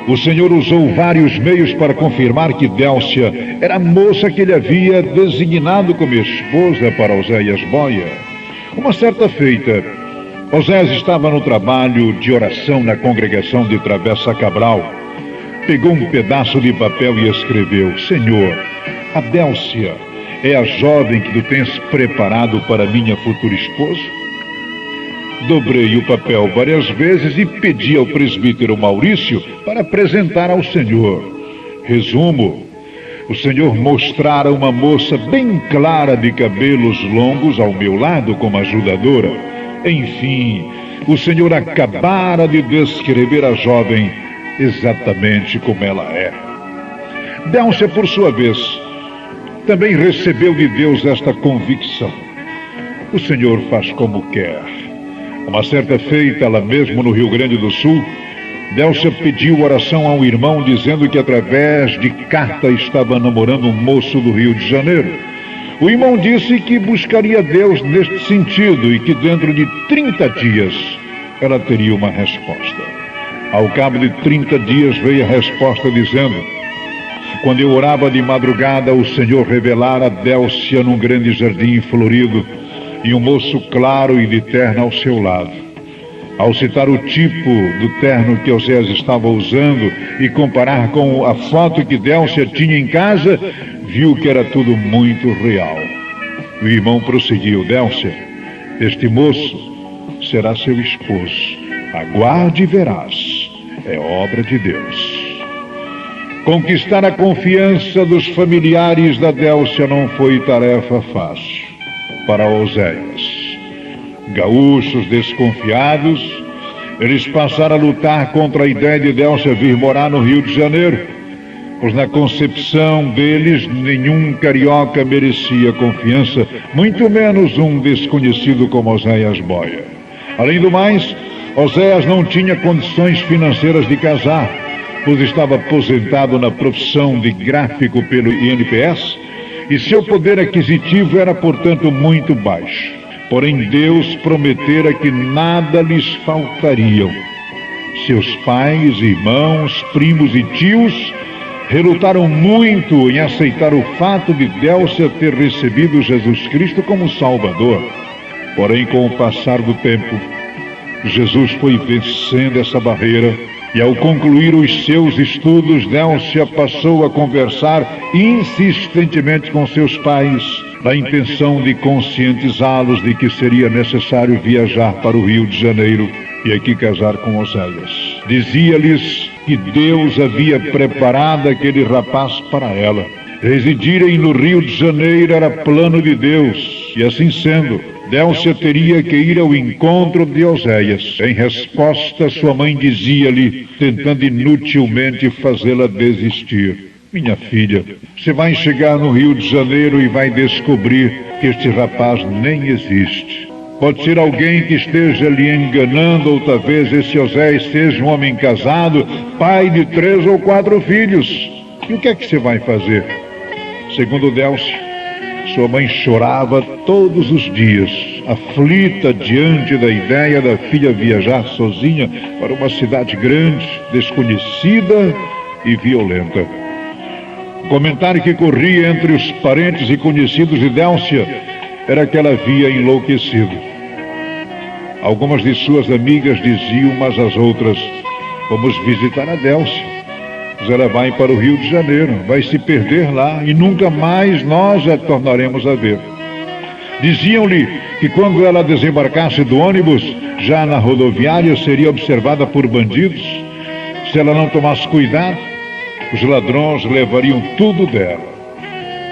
O Senhor usou vários meios para confirmar que Délcia era a moça que ele havia designado como esposa para Oséias Boyer. Uma certa feita, Oséias estava no trabalho de oração na congregação de Travessa Cabral. Pegou um pedaço de papel e escreveu: Senhor, a Délcia é a jovem que tu tens preparado para minha futura esposa? Dobrei o papel várias vezes e pedi ao presbítero Maurício para apresentar ao Senhor. Resumo: o Senhor mostrara uma moça bem clara de cabelos longos ao meu lado como ajudadora. Enfim, o Senhor acabara de descrever a jovem exatamente como ela é. Délcia, por sua vez, também recebeu de Deus esta convicção: o Senhor faz como quer. Uma certa feita, lá mesmo no Rio Grande do Sul, Délcia pediu oração a um irmão, dizendo que através de carta estava namorando um moço do Rio de Janeiro. O irmão disse que buscaria Deus neste sentido e que dentro de 30 dias ela teria uma resposta. Ao cabo de 30 dias veio a resposta dizendo: quando eu orava de madrugada, o Senhor revelara a Délcia num grande jardim florido e um moço claro e de terno ao seu lado. Ao citar o tipo do terno que Oséias estava usando e comparar com a foto que Délcia tinha em casa, viu que era tudo muito real. O irmão prosseguiu: Délcia, este moço será seu esposo. Aguarde e verás. É obra de Deus. Conquistar a confiança dos familiares da Délcia não foi tarefa fácil para Oséias. Gaúchos desconfiados, eles passaram a lutar contra a ideia de Délcia vir morar no Rio de Janeiro, pois na concepção deles nenhum carioca merecia confiança, muito menos um desconhecido como Oséias Boia. Além do mais, Oséias não tinha condições financeiras de casar, pois estava aposentado na profissão de gráfico pelo INPS e seu poder aquisitivo era, portanto, muito baixo. Porém, Deus prometera que nada lhes faltariam. Seus pais, irmãos, primos e tios relutaram muito em aceitar o fato de Délcia ter recebido Jesus Cristo como Salvador. Porém, com o passar do tempo, Jesus foi vencendo essa barreira e, ao concluir os seus estudos, Délcia passou a conversar insistentemente com seus pais, na intenção de conscientizá-los de que seria necessário viajar para o Rio de Janeiro e aqui casar com Oséias. Dizia-lhes que Deus havia preparado aquele rapaz para ela. Residirem no Rio de Janeiro era plano de Deus, e assim sendo, Délcia teria que ir ao encontro de Oséias. Em resposta, sua mãe dizia-lhe, tentando inutilmente fazê-la desistir: minha filha, você vai chegar no Rio de Janeiro e vai descobrir que este rapaz nem existe. Pode ser alguém que esteja lhe enganando, ou talvez esse Oséias seja um homem casado, pai de 3 ou 4 filhos. E o que é que você vai fazer? Segundo Délcia, sua mãe chorava todos os dias, aflita diante da ideia da filha viajar sozinha para uma cidade grande, desconhecida e violenta. O comentário que corria entre os parentes e conhecidos de Délcia era que ela havia enlouquecido. Algumas de suas amigas diziam umas às outras: vamos visitar a Délcia, mas ela vai para o Rio de Janeiro, vai se perder lá e nunca mais nós a tornaremos a ver. Diziam-lhe que quando ela desembarcasse do ônibus, já na rodoviária, seria observada por bandidos. Se ela não tomasse cuidado, os ladrões levariam tudo dela.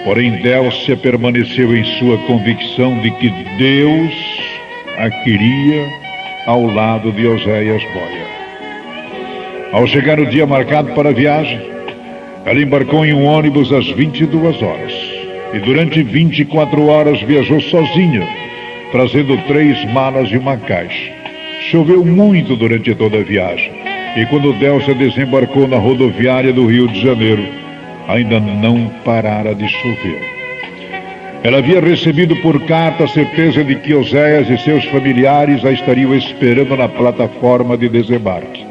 Porém, Délcia permaneceu em sua convicção de que Deus a queria ao lado de Oséias Boia. Ao chegar o dia marcado para a viagem, ela embarcou em um ônibus às 22 horas e durante 24 horas viajou sozinha, trazendo 3 malas e uma caixa. Choveu muito durante toda a viagem e quando Délcia desembarcou na rodoviária do Rio de Janeiro, ainda não parara de chover. Ela havia recebido por carta a certeza de que Oséias e seus familiares a estariam esperando na plataforma de desembarque.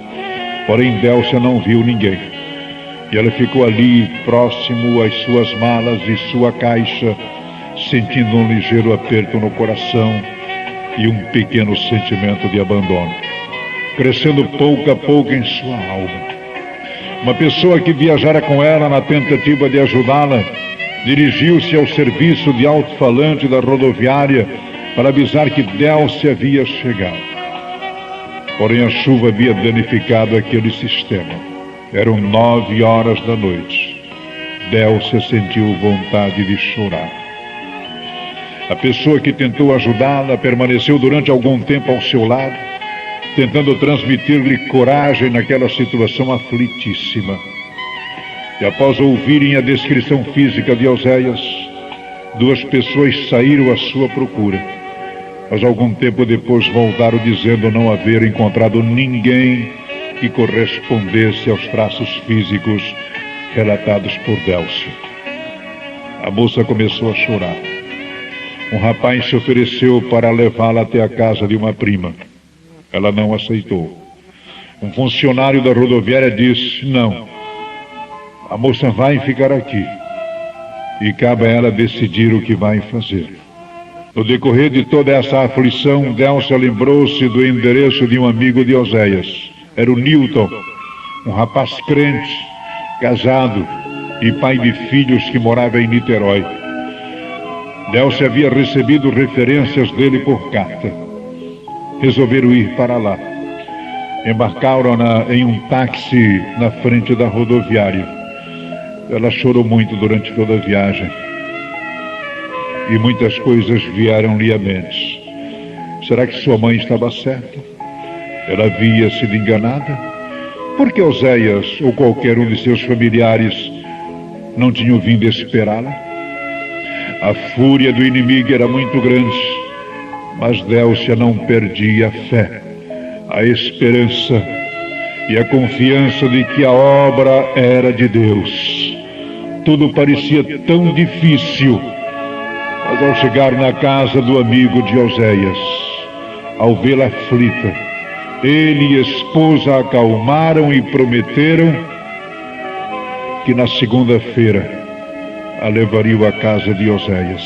Porém, Délcia não viu ninguém. E ela ficou ali, próximo às suas malas e sua caixa, sentindo um ligeiro aperto no coração e um pequeno sentimento de abandono, crescendo pouco a pouco em sua alma. Uma pessoa que viajara com ela na tentativa de ajudá-la, dirigiu-se ao serviço de alto-falante da rodoviária para avisar que Délcia havia chegado. Porém, a chuva havia danificado aquele sistema. Eram 9 horas da noite. Délcia sentiu vontade de chorar. A pessoa que tentou ajudá-la permaneceu durante algum tempo ao seu lado, tentando transmitir-lhe coragem naquela situação aflitíssima. E após ouvirem a descrição física de Oséias, duas pessoas saíram à sua procura. Mas algum tempo depois voltaram dizendo não haver encontrado ninguém que correspondesse aos traços físicos relatados por Délcia. A moça começou a chorar. Um rapaz se ofereceu para levá-la até a casa de uma prima. Ela não aceitou. Um funcionário da rodoviária disse, não, a moça vai ficar aqui. E cabe a ela decidir o que vai fazer. No decorrer de toda essa aflição, Délcia lembrou-se do endereço de um amigo de Oséias. Era o Newton, um rapaz crente, casado e pai de filhos que morava em Niterói. Délcia havia recebido referências dele por carta. Resolveram ir para lá. Embarcaram em um táxi na frente da rodoviária. Ela chorou muito durante toda a viagem. E muitas coisas vieram-lhe à mente. Será que sua mãe estava certa? Ela havia sido enganada? Por que Oséias ou qualquer um de seus familiares não tinham vindo esperá-la? A fúria do inimigo era muito grande, mas Délcia não perdia a fé, a esperança e a confiança de que a obra era de Deus. Tudo parecia tão difícil, mas ao chegar na casa do amigo de Oséias, ao vê-la aflita, ele e a esposa a acalmaram e prometeram que na segunda-feira a levariam à casa de Oséias.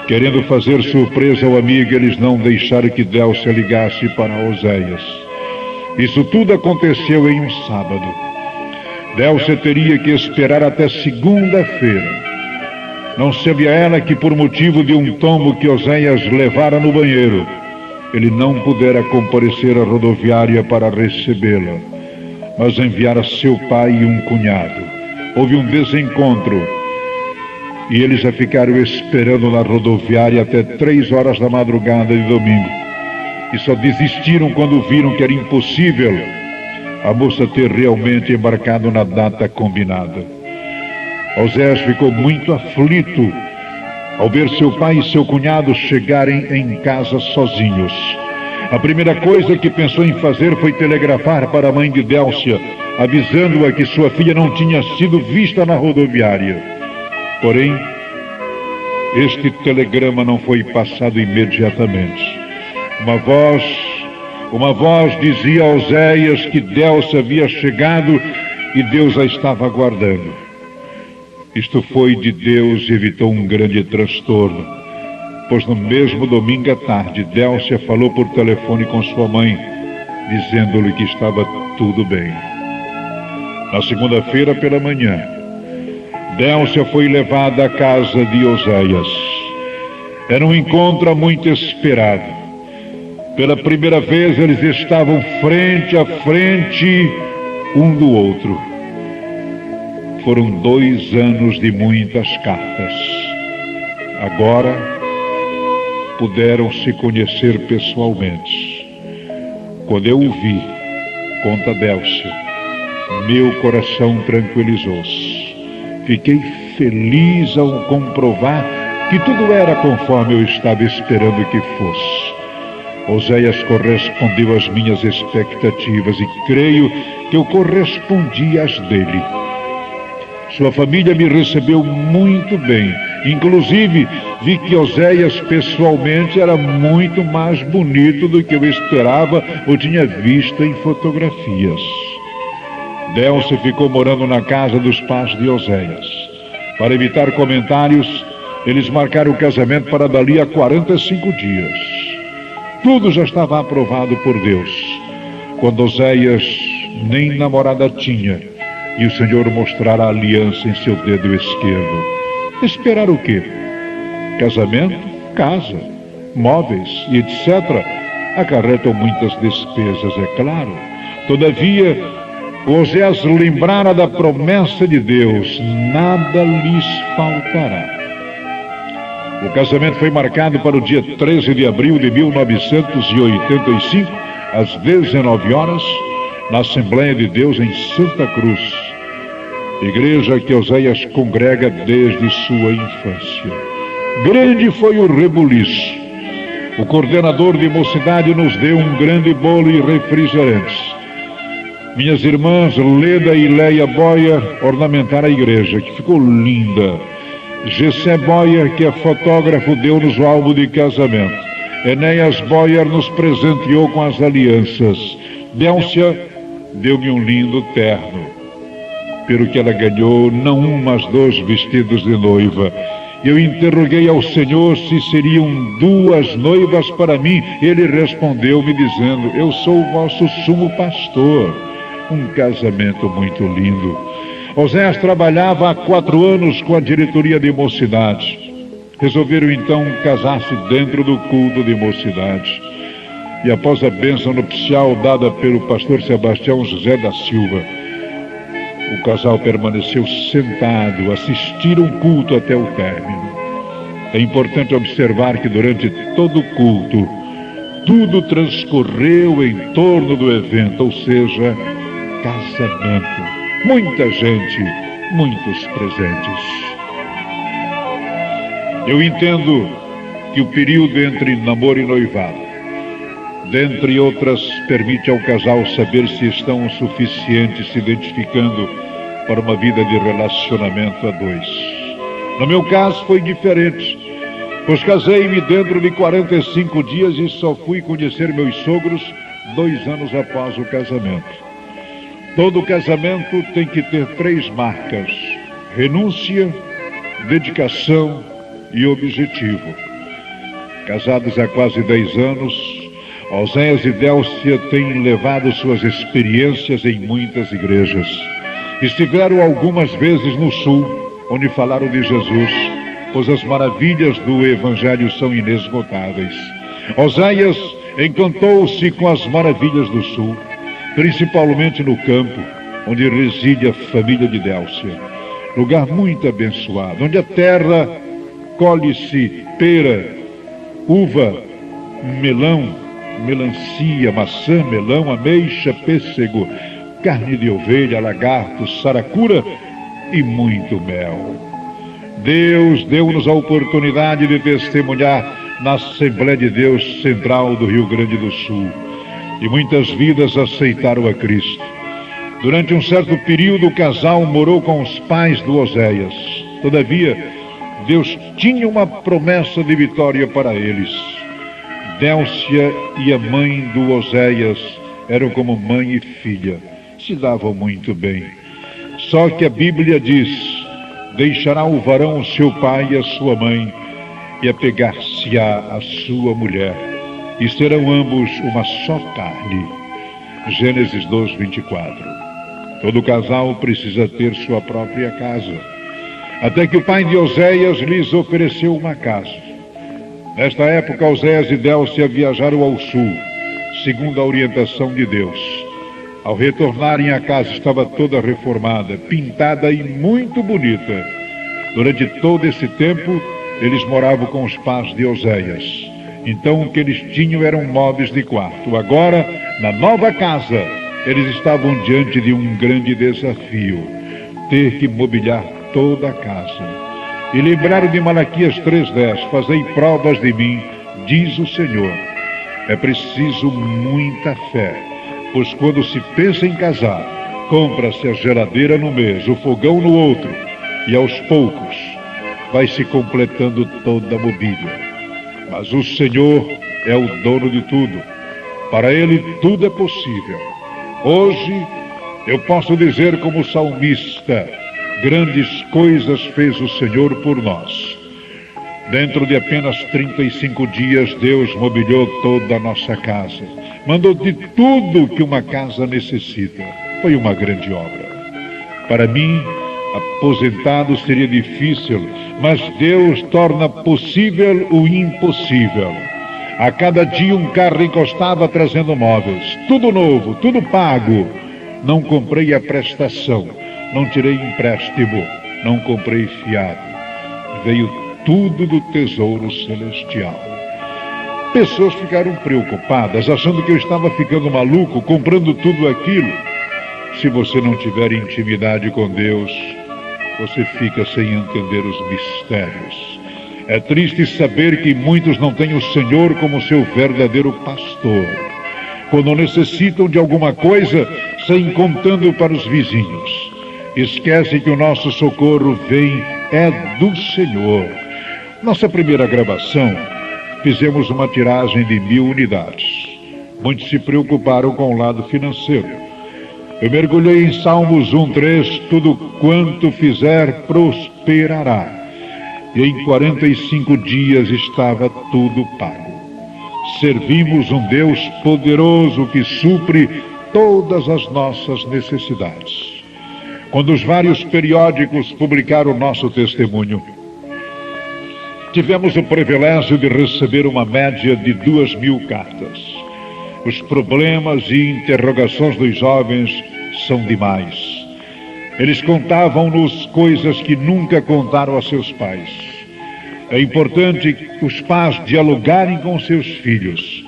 Querendo fazer surpresa ao amigo, eles não deixaram que Délcia ligasse para Oséias. Isso tudo aconteceu em um sábado. Délcia teria que esperar até segunda-feira. Não sabia ela que por motivo de um tombo que Oséias levara no banheiro, ele não pudera comparecer à rodoviária para recebê-la, mas enviara seu pai e um cunhado. Houve um desencontro e eles já ficaram esperando na rodoviária até 3 horas da madrugada de domingo. E só desistiram quando viram que era impossível a moça ter realmente embarcado na data combinada. Oséias ficou muito aflito ao ver seu pai e seu cunhado chegarem em casa sozinhos. A primeira coisa que pensou em fazer foi telegrafar para a mãe de Délcia, avisando-a que sua filha não tinha sido vista na rodoviária. Porém, este telegrama não foi passado imediatamente. Uma voz dizia a Oséias que Délcia havia chegado e Deus a estava aguardando. Isto foi de Deus e evitou um grande transtorno, pois no mesmo domingo à tarde, Délcia falou por telefone com sua mãe, dizendo-lhe que estava tudo bem. Na segunda-feira pela manhã, Délcia foi levada à casa de Oséias. Era um encontro muito esperado. Pela primeira vez eles estavam frente a frente um do outro. Foram 2 anos de muitas cartas. Agora puderam se conhecer pessoalmente. Quando eu o vi, conta Délcia, meu coração tranquilizou-se. Fiquei feliz ao comprovar que tudo era conforme eu estava esperando que fosse. Oséias correspondeu às minhas expectativas e creio que eu correspondi às dele. Sua família me recebeu muito bem. Inclusive, vi que Oséias pessoalmente era muito mais bonito do que eu esperava ou tinha visto em fotografias. Délcia ficou morando na casa dos pais de Oséias. Para evitar comentários, eles marcaram o casamento para dali a 45 dias. Tudo já estava aprovado por Deus. Quando Oséias nem namorada tinha, e o Senhor mostrará a aliança em seu dedo esquerdo. Esperar o quê? Casamento, casa, móveis e etc. acarretam muitas despesas, é claro. Todavia, Oséias lembrara da promessa de Deus, nada lhes faltará. O casamento foi marcado para o dia 13 de abril de 1985, às 19 horas, na Assembleia de Deus em Santa Cruz, igreja que Oséias congrega desde sua infância. Grande foi o rebuliço. O coordenador de mocidade nos deu um grande bolo e refrigerantes. Minhas irmãs Leda e Leia Boyer ornamentaram a igreja, que ficou linda. Gessé Boyer, que é fotógrafo, deu-nos o álbum de casamento. Enéas Boyer nos presenteou com as alianças. Délcia deu-me um lindo terno, pelo que ela ganhou não um, mas 2 vestidos de noiva. Eu interroguei ao Senhor se seriam 2 noivas para mim. Ele respondeu me dizendo: eu sou o vosso sumo pastor. Um casamento muito lindo. Oséias trabalhava há 4 anos com a diretoria de mocidade. Resolveram então casar-se dentro do culto de mocidade. E após a bênção nupcial dada pelo pastor Sebastião José da Silva, o casal permaneceu sentado, assistiram o culto até o término. É importante observar que durante todo o culto, tudo transcorreu em torno do evento, ou seja, casamento. Muita gente, muitos presentes. Eu entendo que o período entre namoro e noivado, dentre outras, permite ao casal saber se estão o suficiente se identificando para uma vida de relacionamento a 2. No meu caso foi diferente, pois casei-me dentro de 45 dias e só fui conhecer meus sogros 2 anos após o casamento. Todo casamento tem que ter 3 marcas: renúncia, dedicação e objetivo. Casados há quase 10 anos, Oséias e Délcia têm levado suas experiências em muitas igrejas. Estiveram algumas vezes no sul, onde falaram de Jesus, pois as maravilhas do Evangelho são inesgotáveis. Oséias encantou-se com as maravilhas do sul, principalmente no campo, onde reside a família de Délcia. Lugar muito abençoado, onde a terra colhe-se pera, uva, melão, melancia, maçã, melão, ameixa, pêssego, carne de ovelha, lagarto, saracura e muito mel. Deus deu-nos a oportunidade de testemunhar na Assembleia de Deus Central do Rio Grande do Sul. E muitas vidas aceitaram a Cristo. Durante um certo período, o casal morou com os pais do Oséias. Todavia, Deus tinha uma promessa de vitória para eles. Délcia e a mãe do Oséias eram como mãe e filha. Se davam muito bem. Só que a Bíblia diz: deixará o varão o seu pai e a sua mãe, e apegar-se-á a sua mulher, e serão ambos uma só carne. Gênesis 2:24. Todo casal precisa ter sua própria casa, até que o pai de Oséias lhes ofereceu uma casa. Nesta época, Oséias e Délcia viajaram ao sul, segundo a orientação de Deus. Ao retornarem, a casa estava toda reformada, pintada e muito bonita. Durante todo esse tempo, eles moravam com os pais de Oséias. Então o que eles tinham eram móveis de quarto. Agora, na nova casa, eles estavam diante de um grande desafio: ter que mobiliar toda a casa. E lembraram de Malaquias 3:10: fazei provas de mim, diz o Senhor. É preciso muita fé, pois quando se pensa em casar, compra-se a geladeira no mês, o fogão no outro, e aos poucos vai se completando toda a mobília. Mas o Senhor é o dono de tudo. Para Ele tudo é possível. Hoje eu posso dizer como salmista: grandes coisas fez o Senhor por nós. Dentro de apenas 35 dias, Deus mobiliou toda a nossa casa. Mandou de tudo que uma casa necessita. Foi uma grande obra. Para mim, aposentado seria difícil, mas Deus torna possível o impossível. A cada dia um carro encostava trazendo móveis. Tudo novo, tudo pago. Não comprei a prestação, não tirei empréstimo, não comprei fiado. Veio tudo do tesouro celestial. Pessoas ficaram preocupadas, achando que eu estava ficando maluco, comprando tudo aquilo. Se você não tiver intimidade com Deus, você fica sem entender os mistérios. É triste saber que muitos não têm o Senhor como seu verdadeiro pastor. Quando necessitam de alguma coisa, saem contando para os vizinhos. Esquece que o nosso socorro é do Senhor. Nossa primeira gravação, fizemos uma tiragem de 1000 unidades. Muitos se preocuparam com o lado financeiro. Eu mergulhei em Salmos 1:3, tudo quanto fizer prosperará. E em 45 dias estava tudo pago. Servimos um Deus poderoso que supre todas as nossas necessidades. Quando os vários periódicos publicaram o nosso testemunho, tivemos o privilégio de receber uma média de 2000 cartas. Os problemas e interrogações dos jovens são demais. Eles contavam-nos coisas que nunca contaram a seus pais. É importante os pais dialogarem com seus filhos.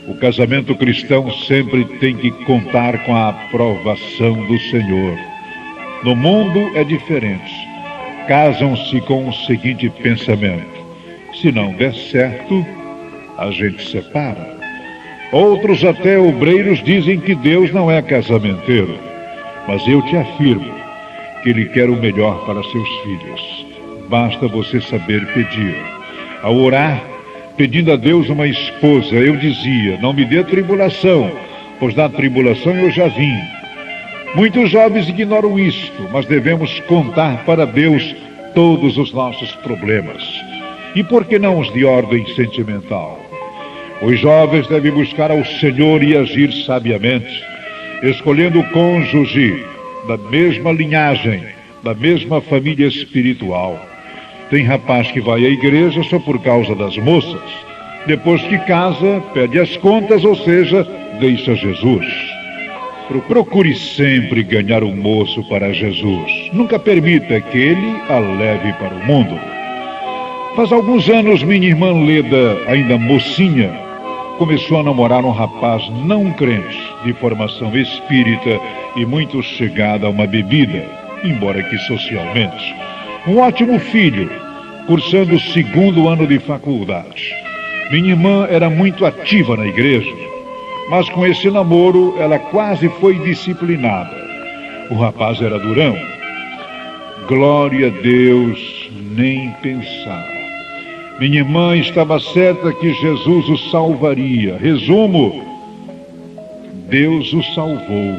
O casamento cristão sempre tem que contar com a aprovação do Senhor. No mundo é diferente. Casam-se com o seguinte pensamento: se não der certo, a gente separa. Outros, até obreiros, dizem que Deus não é casamenteiro. Mas eu te afirmo que Ele quer o melhor para seus filhos. Basta você saber pedir. Ao orar, pedindo a Deus uma esposa, eu dizia: não me dê tribulação, pois da tribulação eu já vim. Muitos jovens ignoram isto, mas devemos contar para Deus todos os nossos problemas. E por que não os de ordem sentimental? Os jovens devem buscar ao Senhor e agir sabiamente, escolhendo o cônjuge da mesma linhagem, da mesma família espiritual. Tem rapaz que vai à igreja só por causa das moças. Depois que casa, pede as contas, ou seja, deixa Jesus. Procure sempre ganhar um moço para Jesus. Nunca permita que ele a leve para o mundo. Faz alguns anos, minha irmã Leda, ainda mocinha, começou a namorar um rapaz não crente, de formação espírita e muito chegada a uma bebida, embora que socialmente. Um ótimo filho, cursando o 2º ano de faculdade. Minha irmã era muito ativa na igreja, mas com esse namoro ela quase foi disciplinada. O rapaz era durão. Glória a Deus, nem pensar. Minha irmã estava certa que Jesus o salvaria. Resumo: Deus o salvou.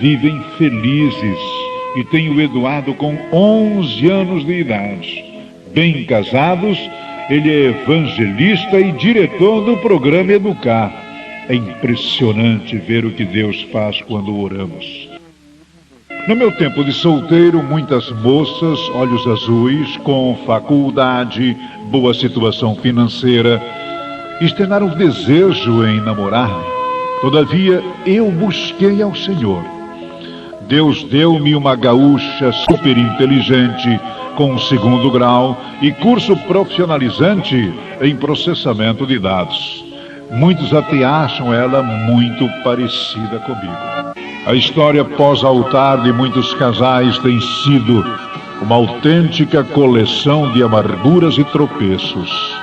Vivem felizes e têm o Eduardo com 11 anos de idade. Bem casados, ele é evangelista e diretor do programa Educar. É impressionante ver o que Deus faz quando oramos. No meu tempo de solteiro, muitas moças, olhos azuis, com faculdade, boa situação financeira, externaram desejo em namorar-me. Todavia, eu busquei ao Senhor. Deus deu-me uma gaúcha super inteligente, com 2º grau e curso profissionalizante em processamento de dados. Muitos até acham ela muito parecida comigo. A história pós-altar de muitos casais tem sido uma autêntica coleção de amarguras e tropeços.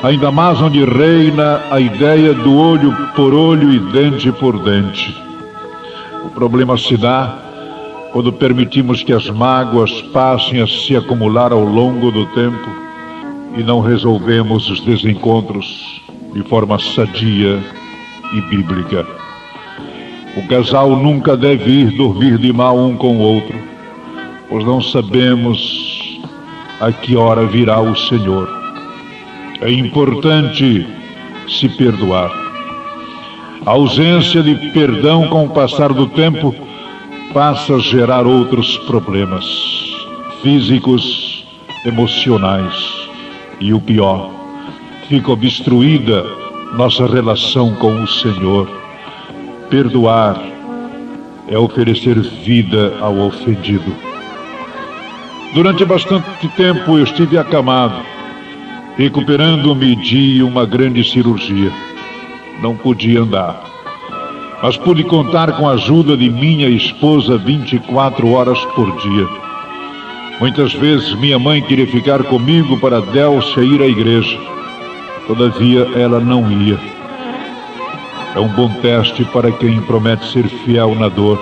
Ainda mais onde reina a ideia do olho por olho e dente por dente. O problema se dá quando permitimos que as mágoas passem a se acumular ao longo do tempo e não resolvemos os desencontros de forma sadia e bíblica. O casal nunca deve ir dormir de mal um com o outro, pois não sabemos a que hora virá o Senhor. É importante se perdoar. A ausência de perdão com o passar do tempo passa a gerar outros problemas físicos, emocionais e o pior, fica obstruída nossa relação com o Senhor. Perdoar é oferecer vida ao ofendido. Durante bastante tempo eu estive acamado, recuperando-me de uma grande cirurgia. Não podia andar, mas pude contar com a ajuda de minha esposa 24 horas por dia. Muitas vezes minha mãe queria ficar comigo para Délcia ir à igreja. Todavia ela não ia. É um bom teste para quem promete ser fiel na dor.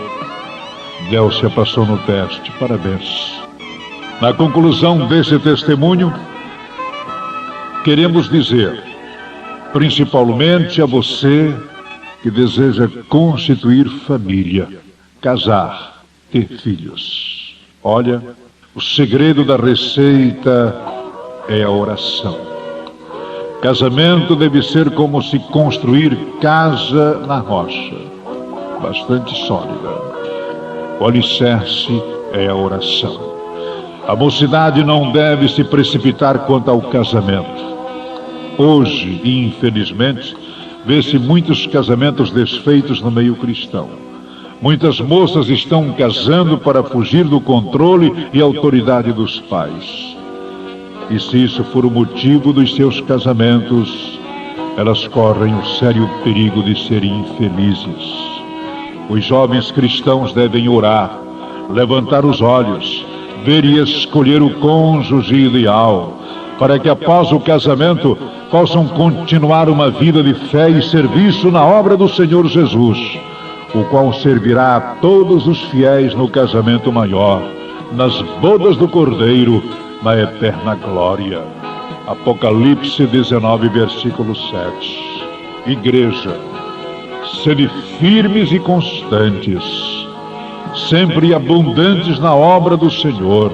Délcia passou no teste. Parabéns. Na conclusão desse testemunho, queremos dizer, principalmente a você que deseja constituir família, casar, ter filhos. Olha, o segredo da receita é a oração. Casamento deve ser como se construir casa na rocha, bastante sólida. O alicerce é a oração. A mocidade não deve se precipitar quanto ao casamento. Hoje, infelizmente, vê-se muitos casamentos desfeitos no meio cristão. Muitas moças estão casando para fugir do controle e autoridade dos pais. E se isso for o motivo dos seus casamentos, elas correm o sério perigo de serem infelizes. Os jovens cristãos devem orar, levantar os olhos, ver e escolher o cônjuge ideal, para que após o casamento possam continuar uma vida de fé e serviço na obra do Senhor Jesus, o qual servirá a todos os fiéis no casamento maior, nas bodas do Cordeiro, na eterna glória. Apocalipse 19, versículo 7. Igreja, sede firmes e constantes, sempre abundantes na obra do Senhor,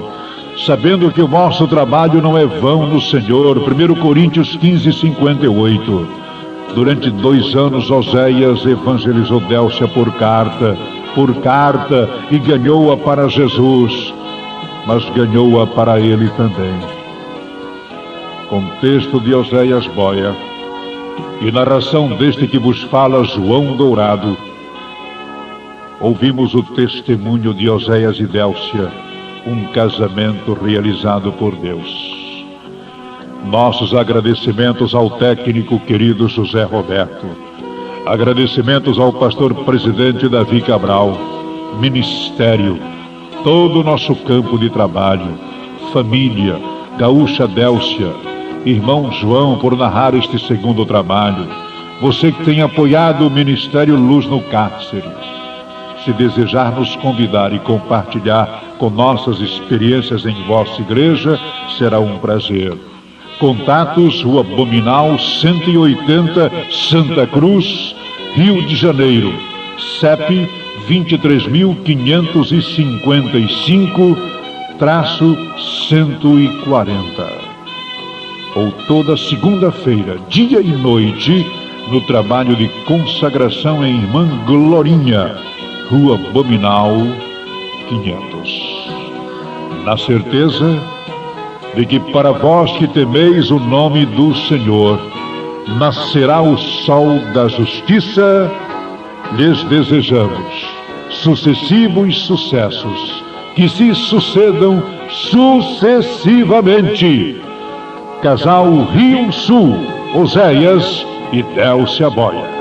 sabendo que o vosso trabalho não é vão no Senhor. 1 Coríntios 15, 58. Durante 2 anos, Oséias evangelizou Délcia por carta, e ganhou-a para Jesus, mas ganhou-a para ele também. Contexto de Oséias Boia e narração deste que vos fala, João Dourado. Ouvimos o testemunho de Oséias e Délcia, um casamento realizado por Deus. Nossos agradecimentos ao técnico querido José Roberto. Agradecimentos ao pastor presidente Davi Cabral, ministério, todo o nosso campo de trabalho, família, gaúcha Délcia, irmão João por narrar este segundo trabalho. Você que tem apoiado o Ministério Luz no Cárcere. Se desejar nos convidar e compartilhar com nossas experiências em vossa igreja, será um prazer. Contatos: Rua Abominal 180, Santa Cruz, Rio de Janeiro. CEP 23.555-140. Ou toda segunda-feira, dia e noite, no trabalho de consagração em Irmã Glorinha, Rua Abominal 500. Na certeza de que para vós que temeis o nome do Senhor, nascerá o sol da justiça, lhes desejamos sucessivos sucessos, que se sucedam sucessivamente. Casal Rio Sul, Oséias e Délcia Boia.